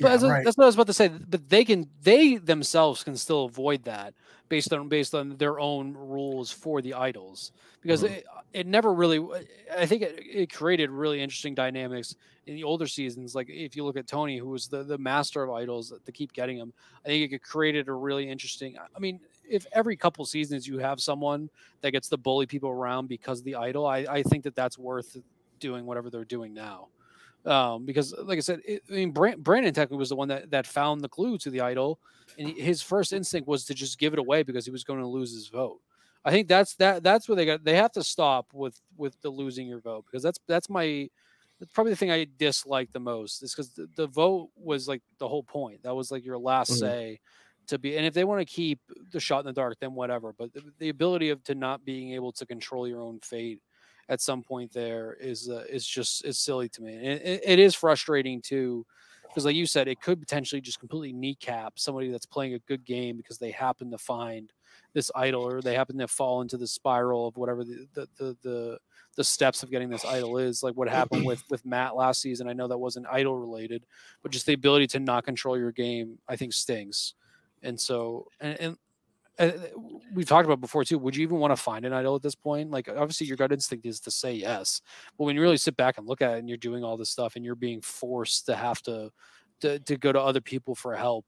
But that's what I was about to say. But they themselves can still avoid that based on their own rules for the idols, because it never really. I think it created really interesting dynamics in the older seasons. Like if you look at Tony, who was the master of idols to keep getting them, I think it created a really interesting. I mean, if every couple seasons you have someone that gets to bully people around because of the idol, I think that's worth doing whatever they're doing now. Because like I said, I mean, Brandon technically was the one that found the clue to the idol, and his first instinct was to just give it away because he was going to lose his vote. I think that's where they have to stop with the losing your vote, because that's probably the thing I dislike the most, is because the vote was like the whole point. That was like your last say to be, and if they want to keep the shot in the dark, then whatever. But the ability to not being able to control your own fate at some point there is silly to me. And it is frustrating too, because like you said, it could potentially just completely kneecap somebody that's playing a good game because they happen to find this idol, or they happen to fall into the spiral of whatever the steps of getting this idol is, like what happened with Matt last season. I know that wasn't idol related, but just the ability to not control your game, I think, stings. And so, and we've talked about before too. Would you even want to find an idol at this point? Like, obviously your gut instinct is to say yes, but when you really sit back and look at it and you're doing all this stuff and you're being forced to have to go to other people for help,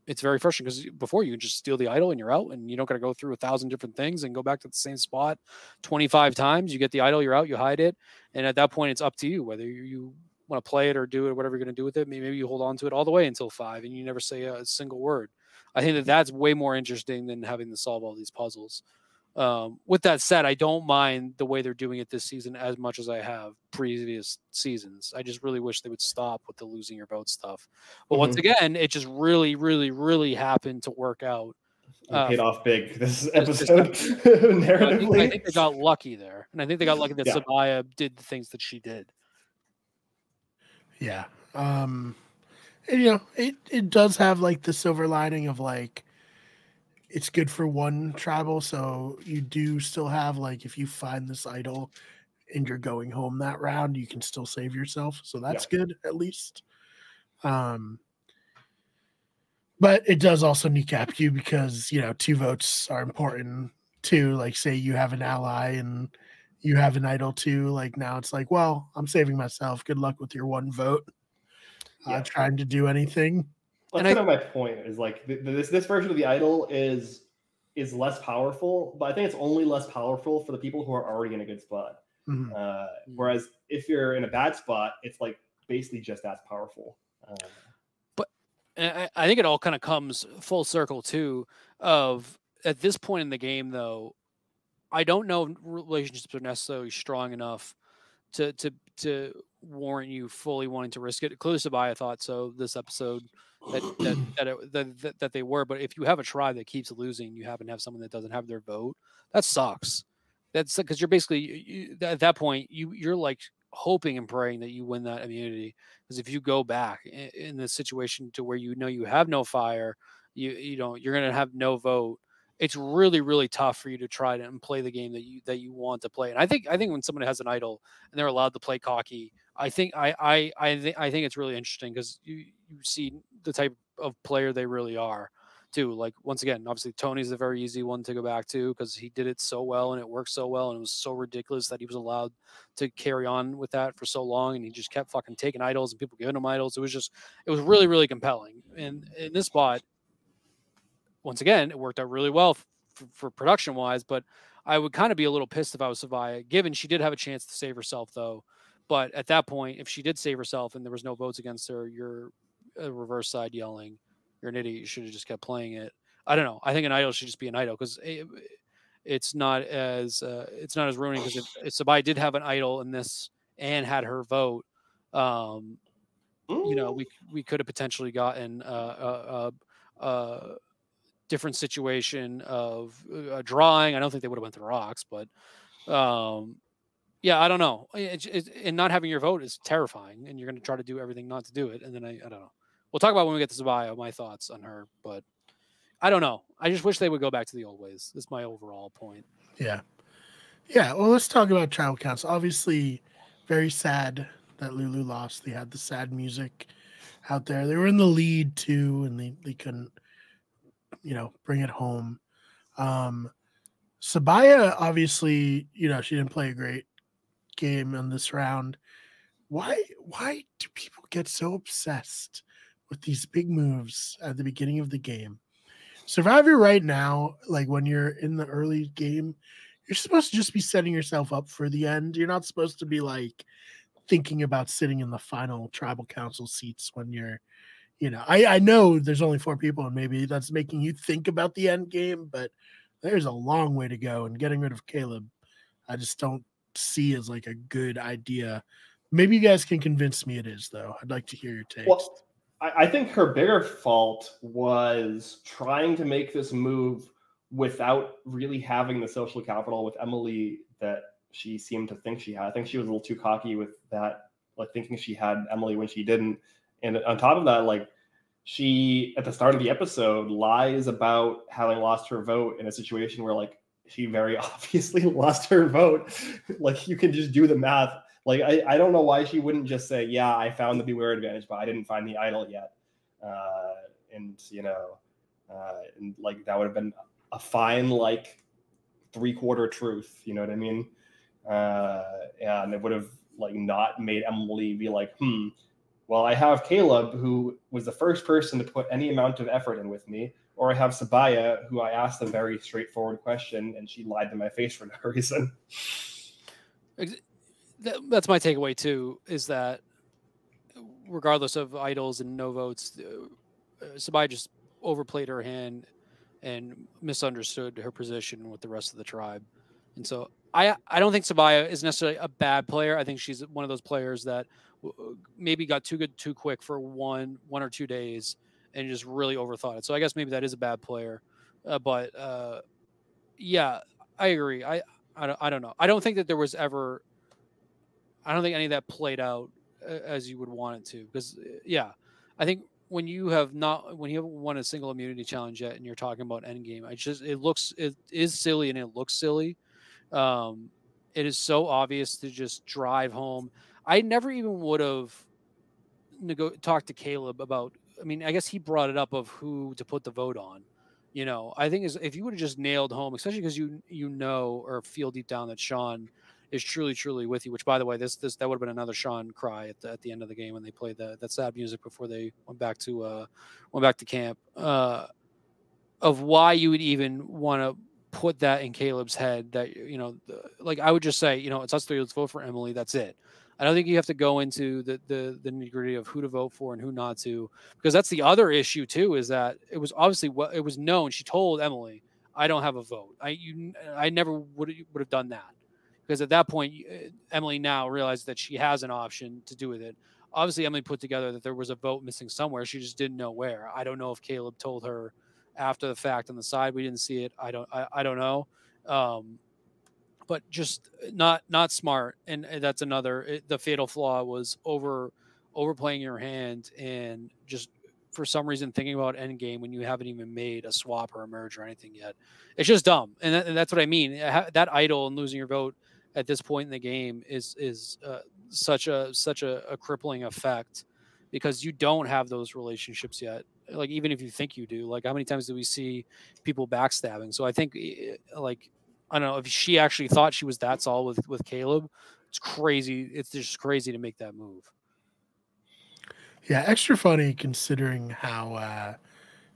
it's very frustrating, because before you can just steal the idol and you're out, and you don't got to go through 1,000 different things and go back to the same spot 25 times. You get the idol, you're out, you hide it. And at that point, it's up to you whether you want to play it or do it, whatever you're going to do with it. Maybe you hold on to it all the way until 5 and you never say a single word. I think that's way more interesting than having to solve all these puzzles. With that said, I don't mind the way they're doing it this season as much as I have previous seasons. I just really wish they would stop with the losing your vote stuff. But once again, it just really, really, really happened to work out. Paid off big this episode. Narratively, I think they got lucky there, and I think they got lucky that Sabaya did the things that she did. Yeah. And, you know, it does have like the silver lining of like, it's good for one tribal. So you do still have, like, if you find this idol and you're going home that round, you can still save yourself. So that's good, at least. But it does also kneecap you, because, you know, 2 votes are important too. Like, say you have an ally and you have an idol too. Like, now it's like, well, I'm saving myself. Good luck with your 1 vote. Trying to do anything. That's kind of my point. Is like this version of the idol is less powerful, but I think it's only less powerful for the people who are already in a good spot. Whereas if you're in a bad spot, it's like basically just as powerful. But I think it all kind of comes full circle too. Of at this point in the game, though, I don't know if relationships are necessarily strong enough to warrant you fully wanting to risk it. Clearly, Sabaya thought so this episode that they were. But if you have a tribe that keeps losing, you happen to have someone that doesn't have their vote, that sucks. That's because you're basically at that point you're like hoping and praying that you win that immunity. Because if you go back in the situation to where you know you have no fire, you're going to have no vote. It's really, really tough for you to try to play the game that you want to play. And I think when someone has an idol and they're allowed to play cocky, I think it's really interesting, because you see the type of player they really are, too. Like, once again, obviously Tony's a very easy one to go back to because he did it so well and it worked so well, and it was so ridiculous that he was allowed to carry on with that for so long, and he just kept fucking taking idols and people giving him idols. It was really, really compelling. And in this spot, once again, it worked out really well for production wise, but I would kind of be a little pissed if I was Savia, given she did have a chance to save herself though. But at that point, if she did save herself and there was no votes against her, you're a reverse side yelling, "You're an idiot. You should have just kept playing it." I don't know. I think an idol should just be an idol because it's not as ruining. Because if Sabai did have an idol in this and had her vote, you know, we could have potentially gotten a different situation of drawing. I don't think they would have went to the rocks, but yeah, I don't know. And not having your vote is terrifying, and you're going to try to do everything not to do it. And then I don't know. We'll talk about when we get to Zabaya, my thoughts on her, but I don't know. I just wish they would go back to the old ways. That's my overall point. Yeah. Yeah. Well, let's talk about tribal counts. Obviously, very sad that Lulu lost. They had the sad music out there. They were in the lead too, and they couldn't, you know, bring it home. Sabaya, obviously, you know, she didn't play a great game in this round. Why do people get so obsessed with these big moves at the beginning of the game? Survivor right now, like when you're in the early game, you're supposed to just be setting yourself up for the end. You're not supposed to be like thinking about sitting in the final tribal council seats when you're, you know, I know there's only 4 people and maybe that's making you think about the end game, but there's a long way to go, and getting rid of Caleb, I just don't see as like a good idea. Maybe you guys can convince me it is, though. I'd like to hear your takes. Well, I think her bigger fault was trying to make this move without really having the social capital with Emily that she seemed to think she had. I think she was a little too cocky with that, like thinking she had Emily when she didn't. And on top of that, like she, at the start of the episode, lies about having lost her vote in a situation where like she very obviously lost her vote. Like you can just do the math. Like, I don't know why she wouldn't just say, yeah, I found the Beware advantage, but I didn't find the idol yet. And, you know, and like that would have been a fine, like 3/4 truth. You know what I mean? And it would have like not made Emily be like, well, I have Caleb, who was the first person to put any amount of effort in with me, or I have Sabaya, who I asked a very straightforward question and she lied to my face for no reason. That's my takeaway too, is that regardless of idols and no votes, Sabaya just overplayed her hand and misunderstood her position with the rest of the tribe. And so I don't think Sabaya is necessarily a bad player. I think she's one of those players that maybe got too good too quick for one or 2 days and just really overthought it. So I guess maybe that is a bad player. But yeah, I agree. I don't know. I don't think that there was ever. I don't think any of that played out as you would want it to, because yeah, I think when you haven't won a single immunity challenge yet, and you're talking about endgame, it is silly and it looks silly. It is so obvious to just drive home. I never even would have talked to Caleb about. I mean, I guess he brought it up of who to put the vote on. You know, I think if you would have just nailed home, especially because you know or feel deep down that Sean is truly with you, which by the way, that would have been another Sean cry at the end of the game when they played that sad music before they went back to camp, of why you would even want to put that in Caleb's head that, you know, like I would just say, you know, it's us 3, let's vote for Emily. That's it. I don't think you have to go into the nitty-gritty of who to vote for and who not to, because that's the other issue too, is that it was obviously it was known. She told Emily, I don't have a vote. I never would have done that. Because at that point, Emily now realized that she has an option to do with it. Obviously, Emily put together that there was a vote missing somewhere. She just didn't know where. I don't know if Caleb told her after the fact on the side. We didn't see it. I don't know. But just not smart. And that's the fatal flaw was overplaying your hand and just for some reason thinking about endgame when you haven't even made a swap or a merge or anything yet. It's just dumb. And that's what I mean. That idol and losing your vote at this point in the game is such a crippling effect, because you don't have those relationships yet. like even if you think you do, like how many times do we see people backstabbing? So I think like I don't know if she actually thought she was that solid with Caleb. It's crazy. It's just crazy to make that move. Yeah, extra funny considering how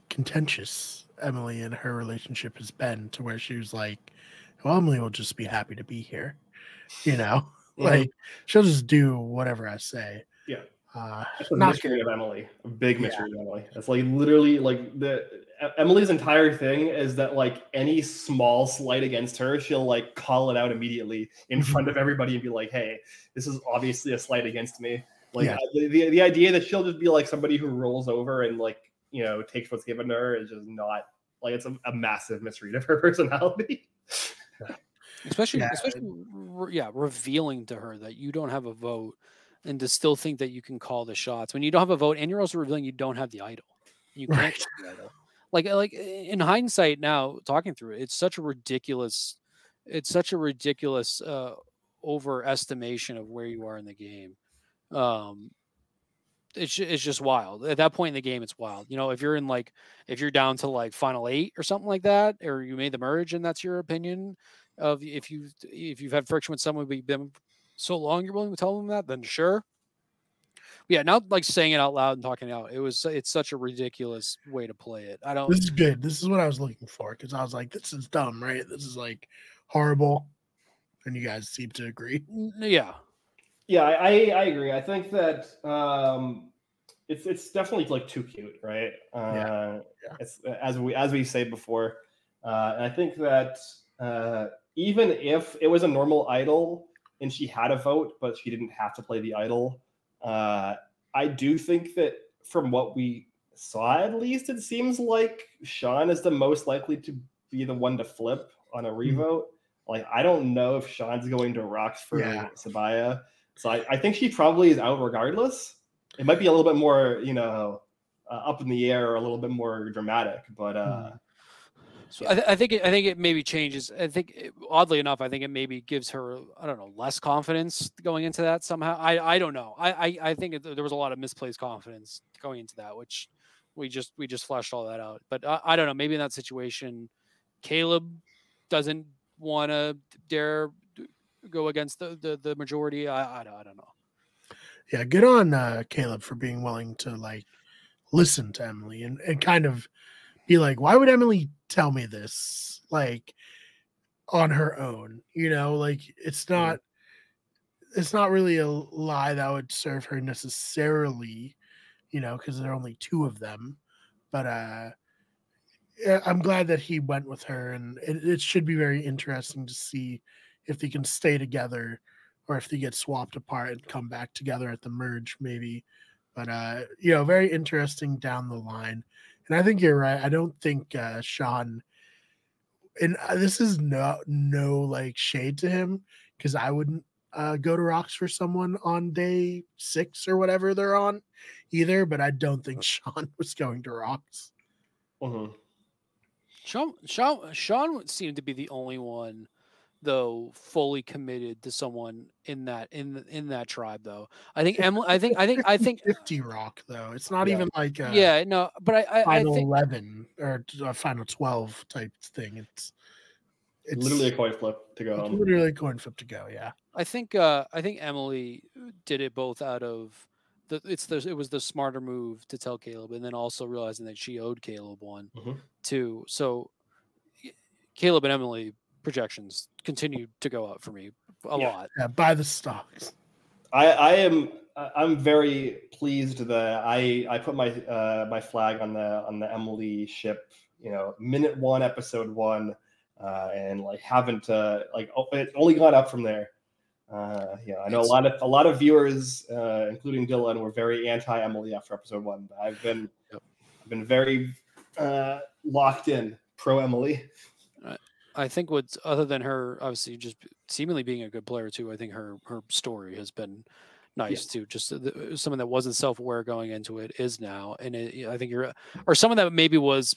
contentious Emily and her relationship has been, to where she was like, well, Emily will just be happy to be here. Like she'll just do whatever I say. Yeah. It's a Not mystery good. of Emily, a big mystery of Emily. It's like literally like Emily's entire thing is that like any small slight against her, she'll like call it out immediately in front of everybody and be like, "Hey, this is obviously a slight against me." Like the idea that she'll just be like somebody who rolls over and like takes what's given to her is just not like it's a massive mystery of her personality. Especially revealing to her that you don't have a vote. And to still think that you can call the shots when you don't have a vote, and you're also revealing you don't have the idol. You can't get the idol. Like in hindsight now, talking through it, it's such a ridiculous overestimation of where you are in the game. It's just wild. At that point in the game, it's wild. If you're down to like final 8 or something like that, or you made the merge and that's your opinion of if you've had friction with someone, but you've been so long you're willing to tell them that, then sure. But yeah, now like saying it out loud and talking out, it's such a ridiculous way to play it. This is good. This is what I was looking for, because I was like, this is dumb, right? This is like horrible. And you guys seem to agree. Yeah. Yeah, I agree. I think that it's definitely like too cute, right? It's as we say before. And I think that even if it was a normal idol and she had a vote, but she didn't have to play the idol, I do think that from what we saw, at least, it seems like Sean is the most likely to be the one to flip on a revote. Like, I don't know if Sean's going to rocks for Sabaya. So I think she probably is out regardless. It might be a little bit more, up in the air or a little bit more dramatic, but so I think it maybe changes. I think oddly enough, I think it maybe gives her, I don't know, less confidence going into that somehow. I don't know. I think there was a lot of misplaced confidence going into that, which we just fleshed all that out. But I don't know. Maybe in that situation, Caleb doesn't want to dare go against the majority. I don't know. Yeah, good on Caleb for being willing to like listen to Emily and kind of be like, why would Emily tell me this like on her own? Like it's not really a lie that would serve her necessarily, because there are only 2 of them. But I'm glad that he went with her, and it should be very interesting to see if they can stay together or if they get swapped apart and come back together at the merge, maybe. But very interesting down the line. And I think you're right. I don't think Sean, and this is no like shade to him, because I wouldn't go to rocks for someone on day 6 or whatever they're on either. But I don't think Sean was going to rocks. Sean seemed to be the only one, though, fully committed to someone in that tribe, though. I think Emily. I think 50 rock, though. It's not even like but I think 11 or final 12 type thing. It's literally a coin flip to go home. Literally a coin flip to go. Yeah. I think Emily did it both out of it was the smarter move to tell Caleb, and then also realizing that she owed Caleb one too. So Caleb and Emily projections continue to go up for me a lot. Yeah, buy the stocks. I'm very pleased that I put my flag on the Emily ship, minute 1, episode 1, and like haven't it only got up from there. I know a lot of viewers, including Dylan, were very anti-Emily after episode 1, but I've been very locked in pro Emily. I think what's other than her obviously just seemingly being a good player too, I think her story has been nice too. Just someone that wasn't self-aware going into it is now, and I think or someone that maybe was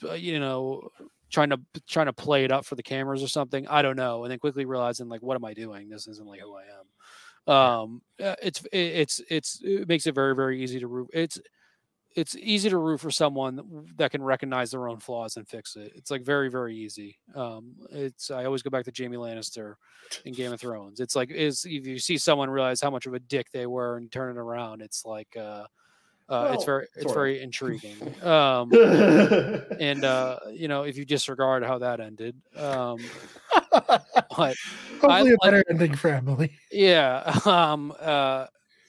trying to play it up for the cameras or something. I don't know, and then quickly realizing like, what am I doing? This isn't like who I am. It makes it very, very easy to root. it's easy to root for someone that can recognize their own flaws and fix it. It's like very, very easy. I always go back to Jaime Lannister in Game of Thrones. It's like if you see someone realize how much of a dick they were and turn it around, it's like it's very intriguing. And if you disregard how that ended, but hopefully a better ending for Emily. Yeah,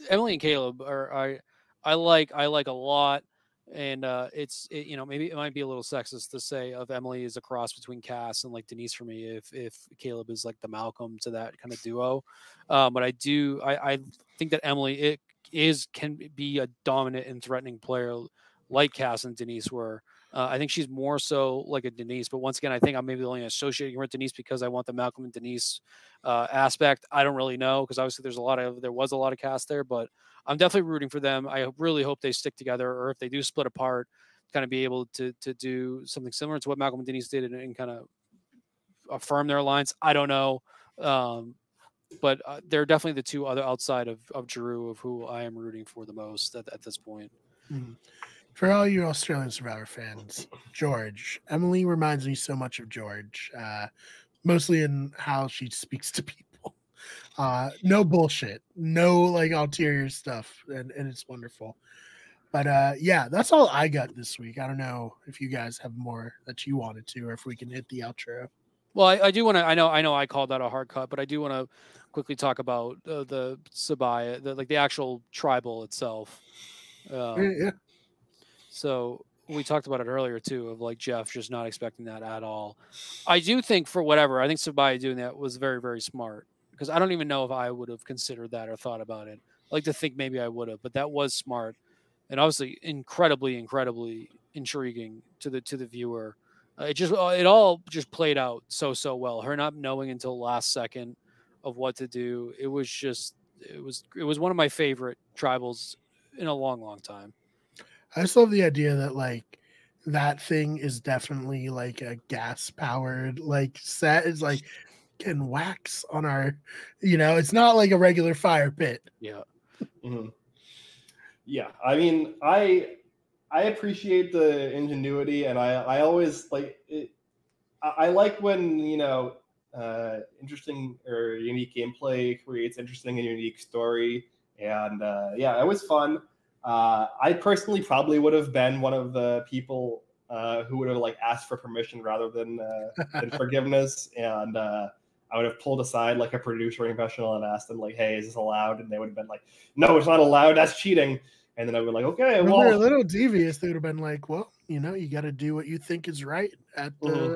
Emily and Caleb I like a lot, and maybe it might be a little sexist to say of Emily is a cross between Cass and like Denise for me if Caleb is like the Malcolm to that kind of duo, but I think that Emily can be a dominant and threatening player like Cass and Denise were. I think she's more so like a Denise, but once again, I think I'm maybe only associating her with Denise because I want the Malcolm and Denise aspect. I don't really know because obviously there was a lot of cast there, but I'm definitely rooting for them. I really hope they stick together, or if they do split apart, kind of be able to do something similar to what Malcolm and Denise did and kind of affirm their alliance. I don't know. But they're definitely the two other outside of Drew of who I am rooting for the most at this point. Mm-hmm. For all you Australian Survivor fans, George. Emily reminds me so much of George, mostly in how she speaks to people. No bullshit, no like ulterior stuff, and it's wonderful. But yeah, that's all I got this week. I don't know if you guys have more that you wanted to, or if we can hit the outro. Well, I do want to. I know I called that a hard cut, but I do want to quickly talk about the Sabaya, the actual tribal itself. Yeah. So we talked about it earlier too, of like Jeff just not expecting that at all. I do think I think Sabaya doing that was very, very smart, because I don't even know if I would have considered that or thought about it. I like to think maybe I would have, but that was smart, and obviously incredibly, incredibly intriguing to the viewer. It all just played out so well. Her not knowing until last second of what to do. It was one of my favorite tribals in a long, long time. I just love the idea that like that thing is definitely like a gas powered like set. Is like can wax on our, it's not like a regular fire pit. Yeah. Mm-hmm. Yeah. I mean, I appreciate the ingenuity, and I always like it. I like when, interesting or unique gameplay creates interesting and unique story. And it was fun. I personally probably would have been one of the people who would have like asked for permission rather than forgiveness. And I would have pulled aside like a producer professional and asked them like, hey, is this allowed? And they would have been like, no, it's not allowed. That's cheating. And then I would be like, okay, well, they're a little devious. They would have been like, well, you got to do what you think is right at the. Mm-hmm.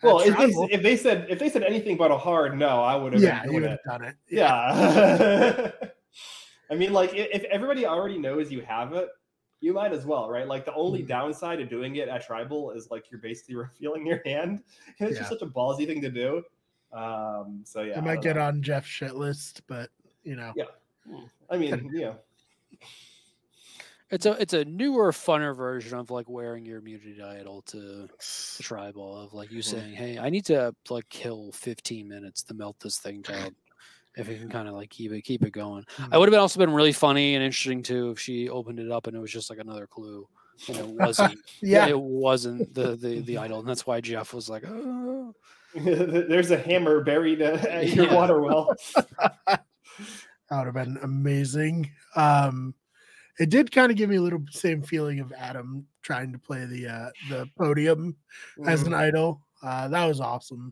Well, if they said anything but a hard no, I would have. Yeah, you would have done it. Yeah. I mean, like if everybody already knows you have it, you might as well, right? Like the only downside of doing it at Tribal is like you're basically revealing your hand, and it's just such a ballsy thing to do. So yeah, I might get on Jeff's shit list, but Yeah, I mean, yeah. It's a newer, funner version of like wearing your immunity idol to Tribal, of like you saying, "Hey, I need to like kill 15 minutes to melt this thing down." If you can kind of like keep it going, I would have also been really funny and interesting too if she opened it up and it was just like another clue, and it wasn't. It wasn't the idol, and that's why Jeff was like, "Oh, there's a hammer buried at your water well." That would have been amazing. It did kind of give me a little same feeling of Adam trying to play the podium as an idol. That was awesome.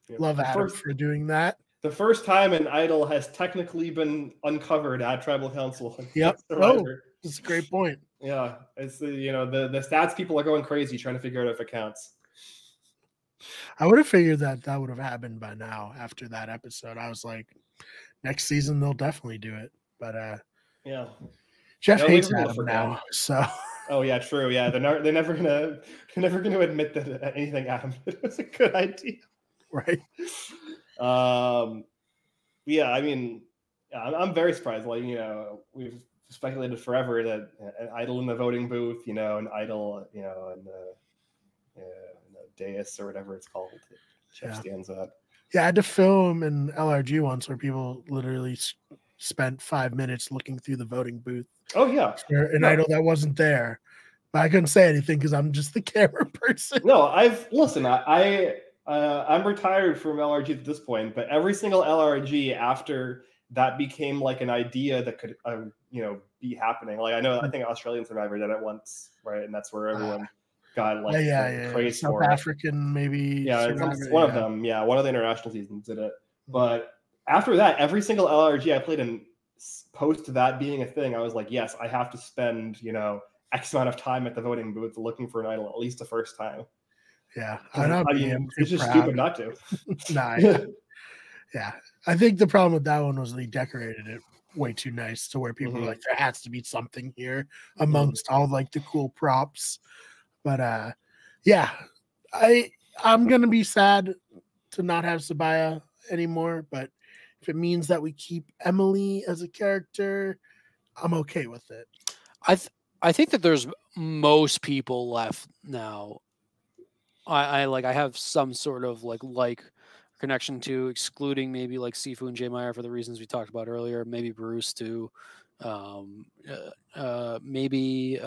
Yeah. Love Adam for doing that. The first time an idol has technically been uncovered at Tribal Council. Yep. Oh, that's a great point. Yeah, it's the stats people are going crazy trying to figure out if it counts. I would have figured that would have happened by now after that episode. I was like, next season they'll definitely do it. But yeah. Jeff hates Adam now, so. Oh yeah, true. Yeah, they're never gonna admit that anything Adam did was a good idea, right? Yeah, I mean, I'm very surprised. Like, we've speculated forever that an idol in the voting booth, an idol, in the dais or whatever it's called, Jeff stands up. Yeah, I had to film an LRG once where people literally spent 5 minutes looking through the voting booth Oh yeah, for an idol that wasn't there. But I couldn't say anything because I'm just the camera person. No, I'm retired from LRG at this point, but every single LRG after that became like an idea that could, be happening. Like I think Australian Survivor did it once, right? And that's where everyone got like praised South for African, maybe. Yeah, it's one of them. Yeah, one of the international seasons did it. But after that, every single LRG I played in, post that being a thing, I was like, yes, I have to spend, X amount of time at the voting booth looking for an idol at least the first time. Yeah, it's just stupid not to. Nah, yeah. I think the problem with that one was they decorated it way too nice to where people were like, there has to be something here amongst all like the cool props. But yeah, I'm gonna be sad to not have Sabaya anymore. But if it means that we keep Emily as a character, I'm okay with it. I think that there's most people left now. I have some sort of like connection to, excluding maybe like Sifu and J Meyer for the reasons we talked about earlier. Maybe Bruce too. Maybe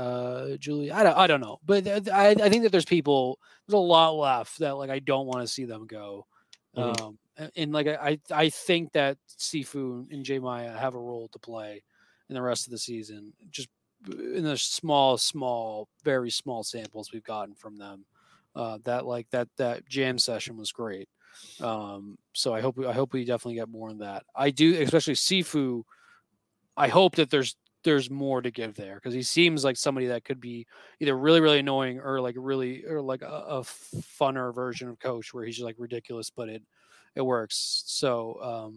Julie. I don't know, but I think that there's a lot left that like I don't want to see them go. And like I think that Sifu and J Maya have a role to play in the rest of the season, just in the small, very small samples we've gotten from them. That jam session was great. So I hope we definitely get more in that. I do, especially Sifu. I hope that there's more to give there, because he seems like somebody that could be either really, really annoying or like a funner version of Coach, where he's just like ridiculous, but it works. So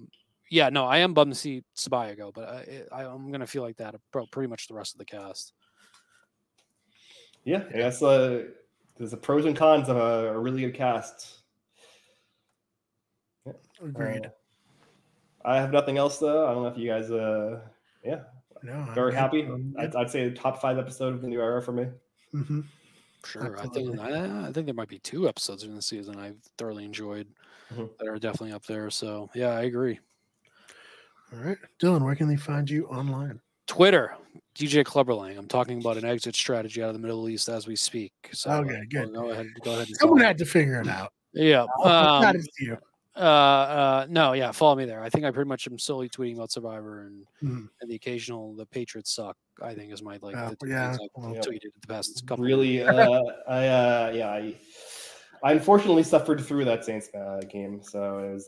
yeah, no, I am bummed to see Sabaya go, but I'm gonna feel like that pretty much the rest of the cast. Yeah, I guess there's the pros and cons of a really good cast. Yeah. Agreed. I have nothing else though. I don't know if you guys very happy. I'd say the top 5 episode of the new era for me. Mm-hmm. Sure. I think there might be 2 episodes in the season I've thoroughly enjoyed that are definitely up there. So yeah, I agree. All right, Dylan, where can they find you online? Twitter, DJ Clubberlang. I'm talking about an exit strategy out of the Middle East as we speak. So okay, good. Go ahead. Someone had to figure it out. Yeah. That is you. No, yeah, follow me there. I think I pretty much am solely tweeting about Survivor and the occasional "the Patriots suck." I think is my the tweeted the past couple. Really, I unfortunately suffered through that Saints game, so it was.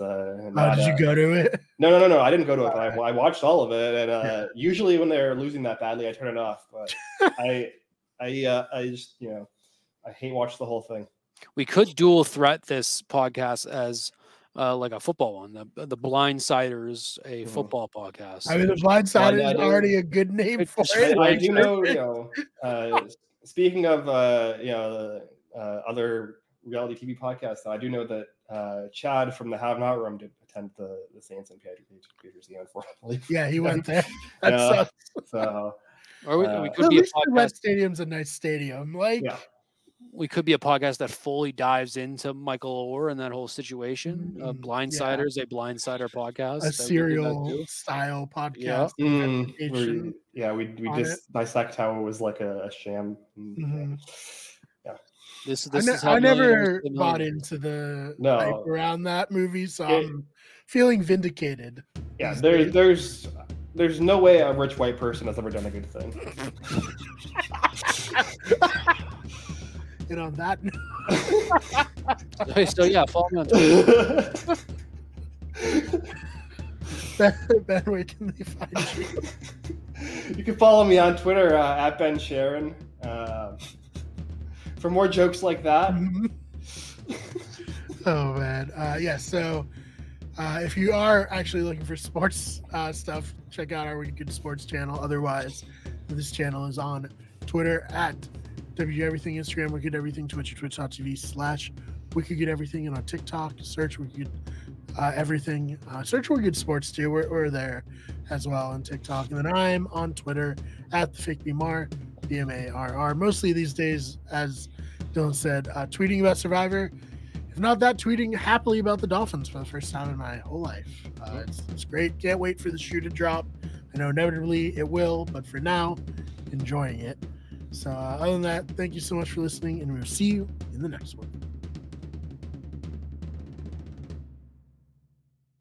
Did you go to it? No, I didn't go to it. But I watched all of it, and usually when they're losing that badly, I turn it off. But I just I hate watch the whole thing. We could dual threat this podcast as like a football one, the Blindsiders, a football podcast. I mean, the Blindsiders is already a good name for it. I do know, speaking of other reality TV podcasts, I do know that Chad from the Have Not Room did attend the Saints and Patriots game, unfortunately. Yeah, he went there. That sucks. So, or we could be a podcast. The Red Stadium's a nice stadium. We could be a podcast that fully dives into Michael Orr and that whole situation. Blindsiders, a Blindsider podcast, a serial style podcast. We just dissect how it was like a sham. Yeah, this is how I never bought into the hype around that movie, so I'm feeling vindicated. Yeah, there's no way a rich white person has ever done a good thing. And on that so yeah, follow me on Twitter. Ben, where can they find you? You can follow me on Twitter at Ben Sharon for more jokes like that. Oh man, so if you are actually looking for sports stuff, check out our Wicked Good Sports channel. Otherwise, this channel is on Twitter at WGEverything, Instagram, Wicked Everything, Twitch, twitch.tv/Wicked Good Everything, and on TikTok, search Wicked Everything. Search Wicked Sports too. We're there as well on TikTok. And then I'm on Twitter at the Fake BMAR, BMARR. Mostly these days, as Dylan said, tweeting about Survivor. If not that, tweeting happily about the Dolphins for the first time in my whole life. It's great. Can't wait for the shoe to drop. I know inevitably it will, but for now, enjoying it. So other than that, thank you so much for listening, and we'll see you in the next one.